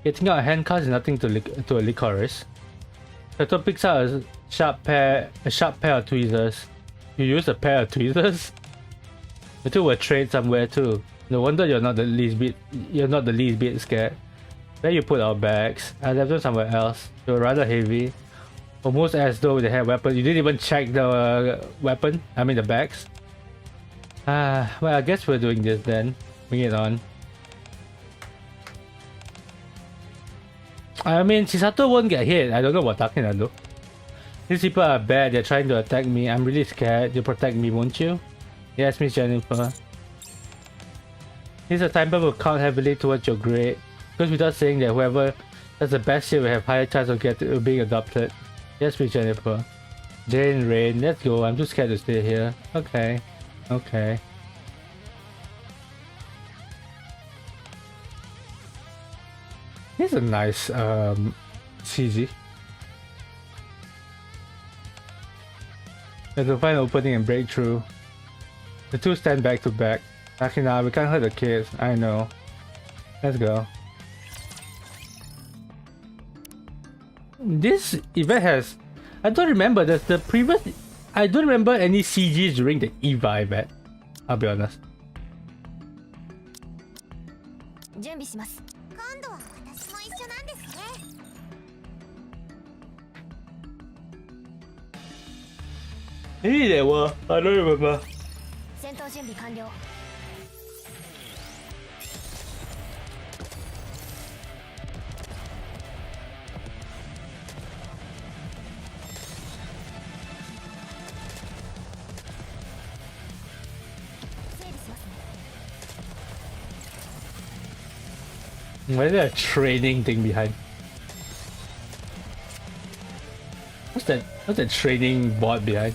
Getting out a handcuff is nothing to a licorice. Tato picks out a sharp pair of tweezers. You use a pair of tweezers? The two were trained somewhere too. No wonder you're not the least bit scared. Where you put our bags? I left them somewhere else. They were rather heavy. Almost as though they had weapons. You didn't even check the weapon? I mean the bags? Well, I guess we're doing this then. Bring it on. I mean, Chisato won't get hit. I don't know what Takina do. These people are bad. They're trying to attack me. I'm really scared. You'll protect me, won't you? Yes, Miss Jennifer. This assignment will count heavily towards your grade. Goes without saying that whoever does the best here will have higher chance of being adopted. Yes, Miss Jennifer. Jane, Rain, let's go. I'm too scared to stay here. Okay. Okay. Here's a nice CG. There's a find opening and breakthrough. The two stand back to back. Actually, nah, we can't hurt the kids. I know. Let's go. This event has... I don't remember. The previous I don't remember any CGs during the EVA, I bet. I'll be honest. 準備します。今度は私も一緒なんですね。Maybe they were. I don't remember. 戦闘準備完了。Why is there a training thing behind? What's that? What's that training board behind?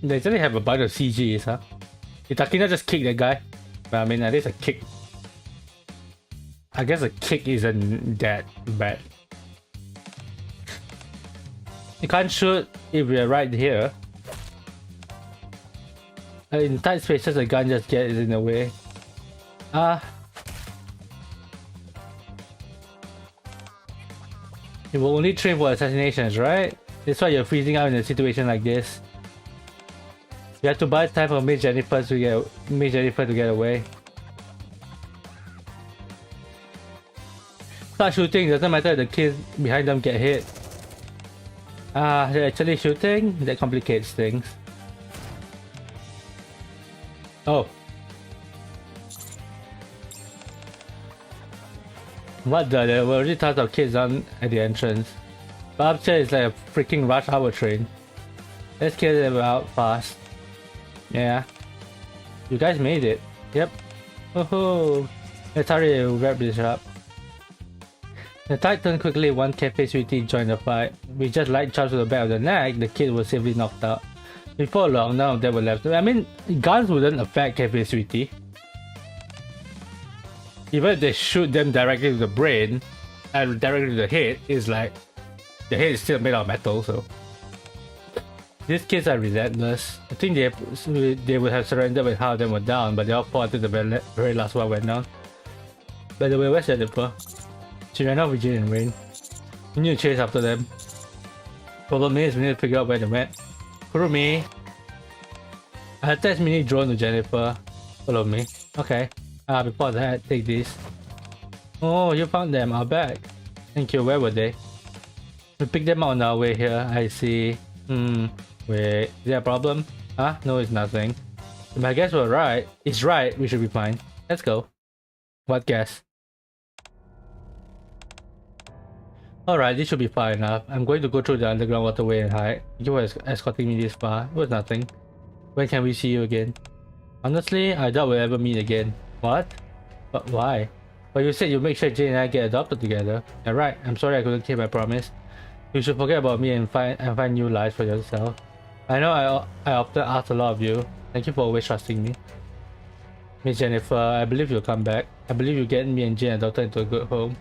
They actually have a bunch of CGs, huh? Did Takina just kick that guy? Well, I mean, at least a kick. I guess a kick isn't that bad. You can't shoot if we're right here. In tight spaces, the gun just gets in the way. You will only train for assassinations, right? That's why you're freezing out in a situation like this. You have to buy time for Miss Jennifer to get away. Start shooting, doesn't matter if the kids behind them get hit. They're actually shooting? That complicates things. Oh. What the? There were already tons of kids down at the entrance. But upstairs is like a freaking rush hour train. Let's get them out fast. Yeah. You guys made it. Yep. Woohoo! Let's hurry and wrap this up. The Titan quickly one cafe sweetie joined the fight. With just light chops to the back of the neck, the kid was safely knocked out. Before long, none of them were left. I mean, guns wouldn't affect cafe sweetie. Even if they shoot them directly to the brain and directly to the head, it's like the head is still made of metal, so these kids are relentless. I think they would have surrendered when half of them were down, but they all fought until the very last one went down. By the way, where's Jennifer? She ran off with Jin and Rain. We need to chase after them. Problem is, we need to figure out where they went. Kurumi! I attached mini drone to Jennifer. Follow me. Okay. Before that, take this. Oh, you found them. Our bag. Thank you. Where were they? We picked them up on our way here. I see. Wait. Is there a problem? Huh? No, it's nothing. If I guess we're right. It's right. We should be fine. Let's go. What guess? Alright, this should be far enough. I'm going to go through the underground waterway and hide. You were escorting me this far. It was nothing. When can we see you again? Honestly, I doubt we'll ever meet again. What? But why? But you said you'll make sure Jane and I get adopted together. You're right. I'm sorry I couldn't keep my promise. You should forget about me and find new lives for yourself. I know I often ask a lot of you. Thank you for always trusting me. Miss Jennifer, I believe you'll come back. I believe you'll get me and Jane adopted into a good home.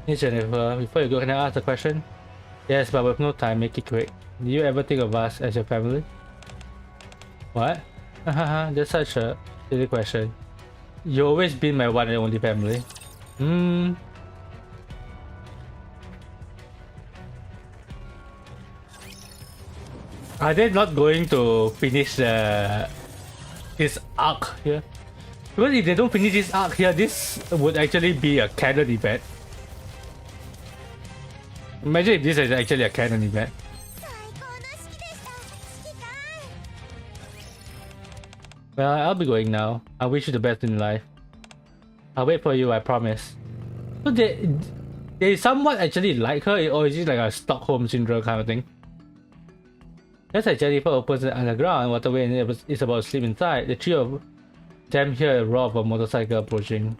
Miss Jennifer, before you go, can I ask a question? Yes, but with no time, make it quick. Do you ever think of us as your family? What? Hahaha, that's such a silly question. You've always been my one and only family. Are they not going to finish this arc here? Because if they don't finish this arc here, this would actually be a canon event. Imagine if this is actually a canon event. Well, I'll be going now. I wish you the best in life. I'll wait for you, I promise. So they somewhat actually like her, or is it like a Stockholm syndrome kind of thing? Just as Jennifer opens the underground waterway and is about to sleep inside, the three of them hear a roar of a motorcycle approaching.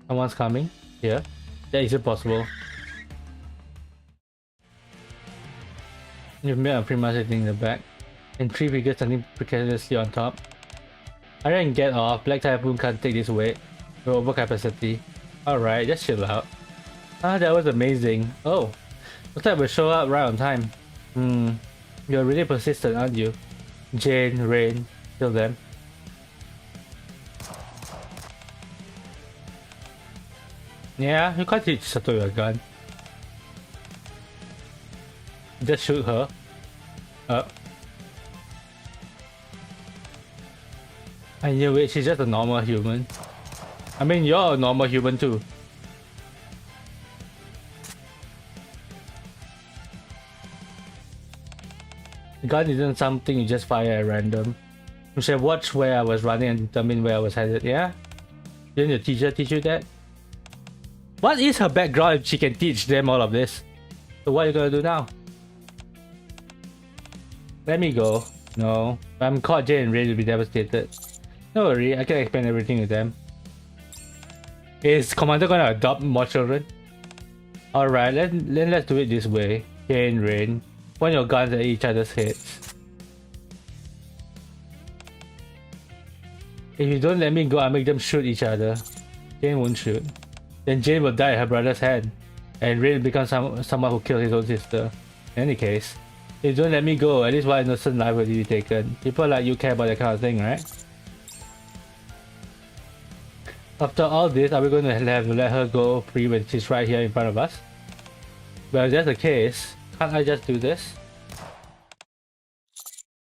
Someone's coming? Here? That isn't possible. You've met a Prima sitting in the back, and three figures standing precariously on top. Hurry and get off. Black Typhoon can't take this weight. We're over capacity. Alright, just chill out. That was amazing. Oh, looks like we'll show up right on time. You're really persistent, aren't you? Jane, Rain, kill them. Yeah, you can't teach Sato your gun. Just shoot her. I knew it, she's just a normal human. I mean, you're a normal human too. Gun isn't something you just fire at random. You should watch where I was running and determine where I was headed, yeah? Didn't your teacher teach you that? What is her background if she can teach them all of this? So what are you gonna do now? Let me go. No. If I'm caught, Jay and Ray will be devastated. Don't worry, I can explain everything to them. Is Commander gonna adopt more children? Alright, let's do it this way. Jay and Rain, point your guns at each other's heads. If you don't let me go, I'll make them shoot each other. Jane won't shoot. Then Jane will die at her brother's hand. And Rain will become someone who killed his own sister. In any case, if you don't let me go, at least one innocent life will be taken. People like you care about that kind of thing, right? After all this, are we going to have to let her go free when she's right here in front of us? Well, if that's the case, can't I just do this?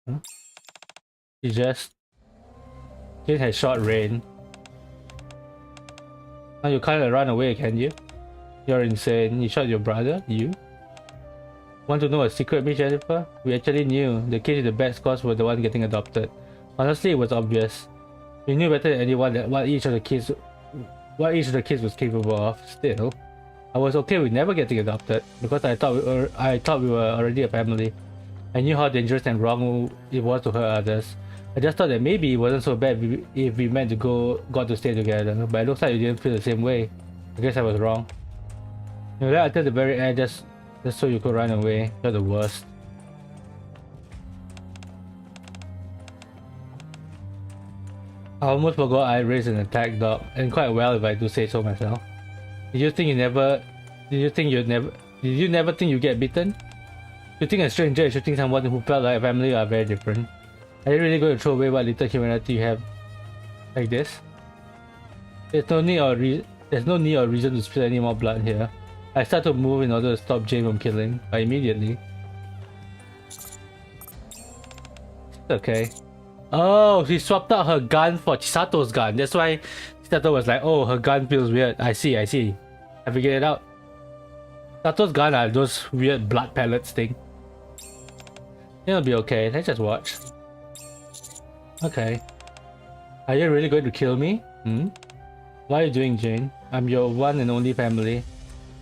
Huh? She just... Jane has shot Rain. Now you can't run away, can you? You're insane. You shot your brother? You? Want to know a secret, Miss Jennifer? We actually knew. The kids with the bad scores were the one getting adopted. Honestly, it was obvious. We knew better than anyone that what each of the kids was capable of. Still, I was okay with never getting adopted because I thought we were already a family. I knew how dangerous and wrong it was to hurt others. I just thought that maybe it wasn't so bad if we meant to got to stay together. But it looks like you didn't feel the same way. I guess I was wrong. You were there until the very end just so you could run away. You're the worst. I almost forgot I raised an attack dog, and quite well if I do say so myself. Did you never think you'd get bitten? Shooting a stranger and shooting someone who felt like a family are very different. Are you really going to throw away what little humanity you have like this? There's no need or reason to spill any more blood here. I start to move in order to stop Jane from killing, but immediately. It's okay. Oh, she swapped out her gun for Chisato's gun. That's why Chisato was like, oh, her gun feels weird. I see. I figured it out. Chisato's gun are those weird blood pellets thing. It'll be okay. Let's just watch. Okay. Are you really going to kill me? What are you doing, Jane? I'm your one and only family.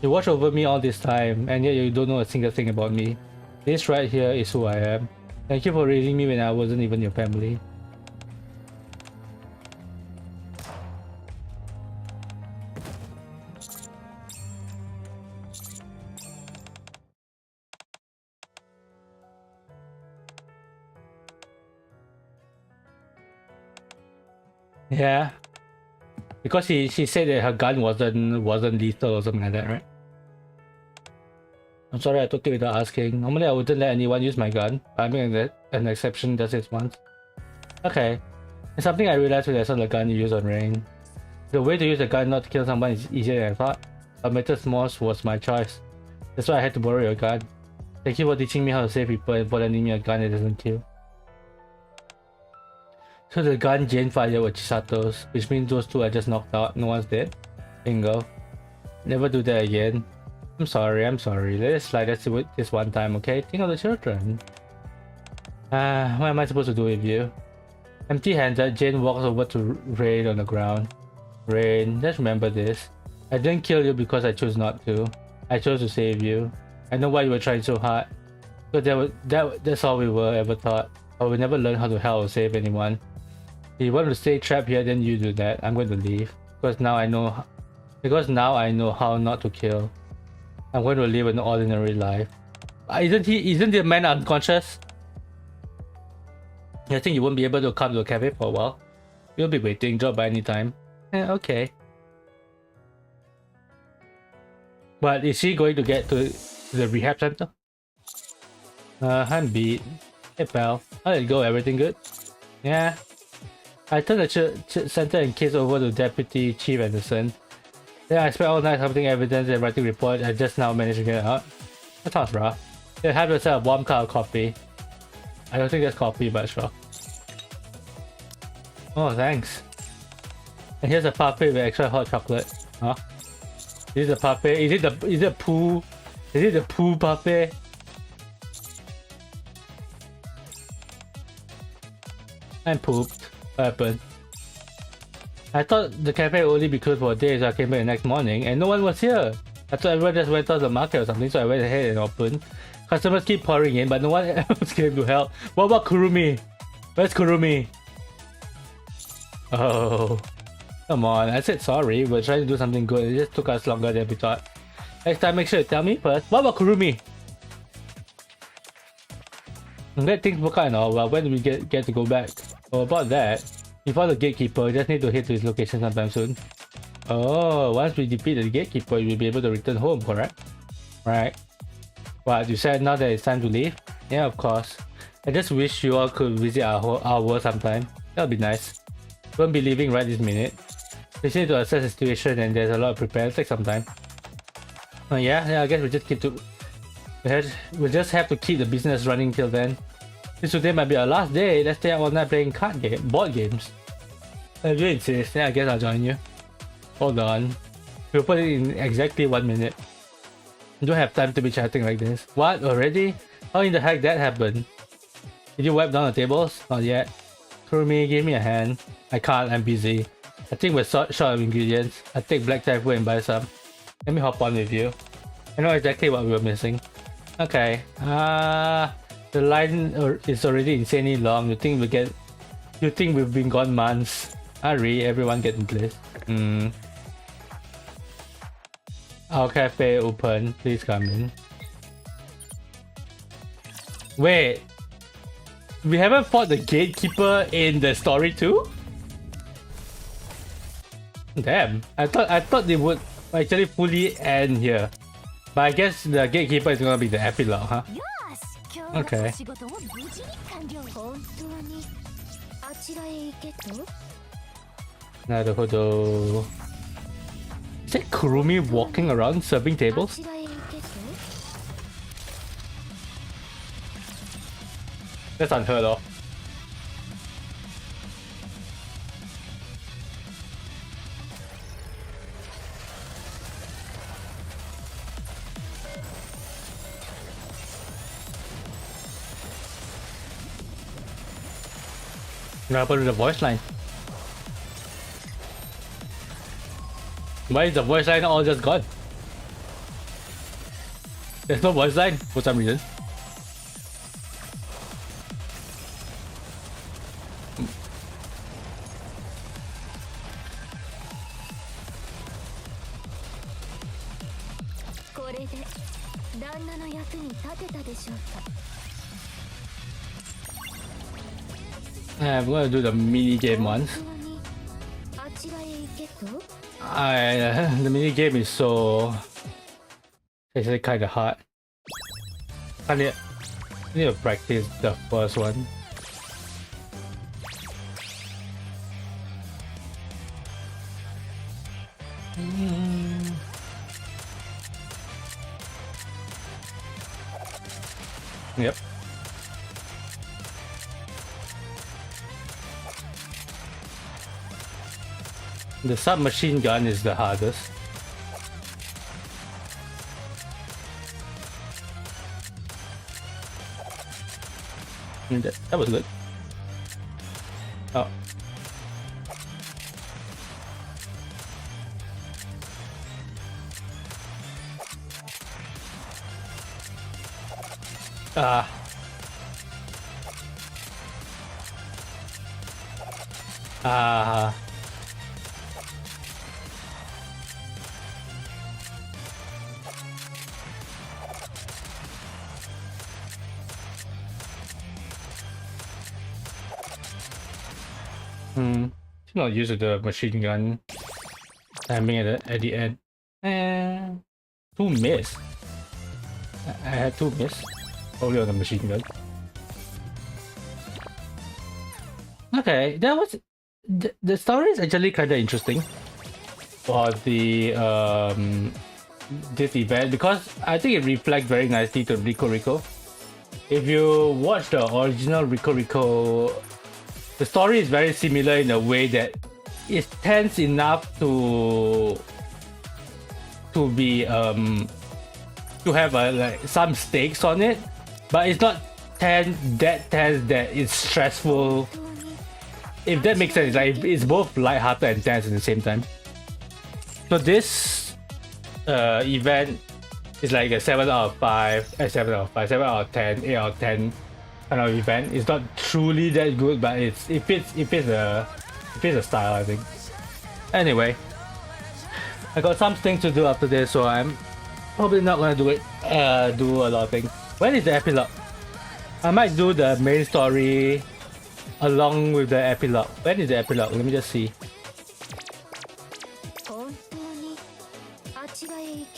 You watch over me all this time, and yet you don't know a single thing about me. This right here is who I am. Thank you for raising me when I wasn't even your family. Yeah. Because she said that her gun wasn't lethal or something like that, right? I'm sorry I took it without asking. Normally I wouldn't let anyone use my gun, but I made an exception just this once. Okay. It's something I realized when I saw the gun you use on Rain. The way to use a gun not to kill someone is easier than I thought. But Metal S'mores was my choice. That's why I had to borrow your gun. Thank you for teaching me how to save people and for lending me a gun that doesn't kill. So the gun Jane fired was Chisato's, which means those two are just knocked out. No one's dead. Bingo. Never do that again. I'm sorry. Let it slide this one time, okay? Think of the children. What am I supposed to do with you? Empty-handed, Jane walks over to Rain on the ground. Rain, just remember this. I didn't kill you because I chose not to. I chose to save you. I know why you were trying so hard. But that's all we were ever taught. But we never learned how to help or save anyone. If you want to stay trapped here, then you do that. I'm going to leave. Because now I know how not to kill. I'm going to live an ordinary life. Isn't the man unconscious? I think you won't be able to come to a cafe for a while. You'll be waiting, drop by anytime. Okay. But is she going to get to the rehab center? I'm beat. Hey pal, how did it go? Everything good? Yeah. I turned the center and case over to Deputy Chief Anderson. Then I spent all night submitting evidence and writing report. I just now managed to get it out. That sounds rough. Yeah, have yourself a warm cup of coffee. I don't think that's coffee, but sure. Oh, thanks. And here's a parfait with extra hot chocolate. Huh? Is it the parfait? Is it poo? Is it the poo parfait? I'm pooped. What happened? I thought the cafe would only be closed for a day, so I came back the next morning and no one was here. I thought everyone just went out to the market or something, so I went ahead and opened. Customers keep pouring in, but no one else came to help. What about Kurumi? Where's Kurumi? Oh, come on. I said sorry. We're trying to do something good. It just took us longer than we thought. Next time, make sure to tell me first. What about Kurumi? I'm glad things work out and all. Well, when do we get to go back? Oh, about that. Before the gatekeeper, we just need to head to his location sometime soon. Oh, once we defeat the gatekeeper, we'll be able to return home, correct? Right. What, you said now that it's time to leave? Yeah, of course. I just wish you all could visit our world sometime. That would be nice. Won't be leaving right this minute. We need to assess the situation and there's a lot of preparing. It'll take some time. Yeah, I guess we just have to keep the business running till then. Since today might be our last day, let's stay out all night playing board games. If you insist, then I guess I'll join you. Hold on. We'll put it in exactly 1 minute. You don't have time to be chatting like this. What? Already? How in the heck that happened? Did you wipe down the tables? Not yet. Kurumi, give me a hand. I can't, I'm busy. I think we're short of ingredients. I'll take black Thai food and buy some. Let me hop on with you. I know exactly what we were missing. Okay. The line is already insanely long. You think we've been gone months? Hurry, everyone get in place. Our cafe open. Please come in. Wait. We haven't fought the gatekeeper in the story too? Damn. I thought they would actually fully end here. But I guess the gatekeeper is gonna be the epilogue, huh? Okay. Naruhodo. Is that Kurumi walking around serving tables? That's unheard of. What happened to the voice line? Why is the voice line all just gone? There's no voice line for some reason. I'm gonna do the mini game once. The mini game is so actually kind of hard. I need to practice the first one. Yep. The submachine gun is the hardest. That was good. Oh. Ah. Ah. She's not used to the machine gun timing at the end. And 2 miss. I had 2 miss. Probably on the machine gun. Okay, that was the story is actually kind of interesting for the this event because I think it reflects very nicely to Rico Rico. If you watch the original Rico Rico, the story is very similar in a way that it's tense enough to be to have like some stakes on it, but it's not that tense that it's stressful. If that makes sense, like it's both lighthearted and tense at the same time. So this event is like a 7 out of 5, 7 out of 5, 7 out of 10, 8 out of 10 kind of event. It's not truly that good, but it fits the style, I think. Anyway, I got some things to do after this, so I'm probably not gonna do a lot of things. When is the epilogue? I might do the main story along with the epilogue. When is the epilogue? Let me just see.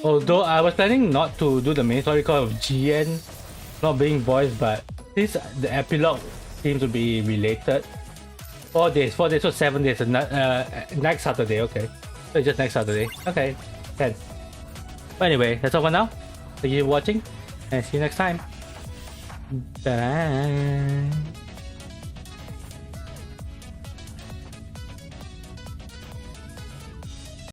Although I was planning not to do the main story because of GN not being voiced, but since the epilogue seems to be related. 4 days, so 7 days, next Saturday, okay. So it's just next Saturday. Okay, 10. But anyway, that's all for now. Thank you for watching, and see you next time. Bye.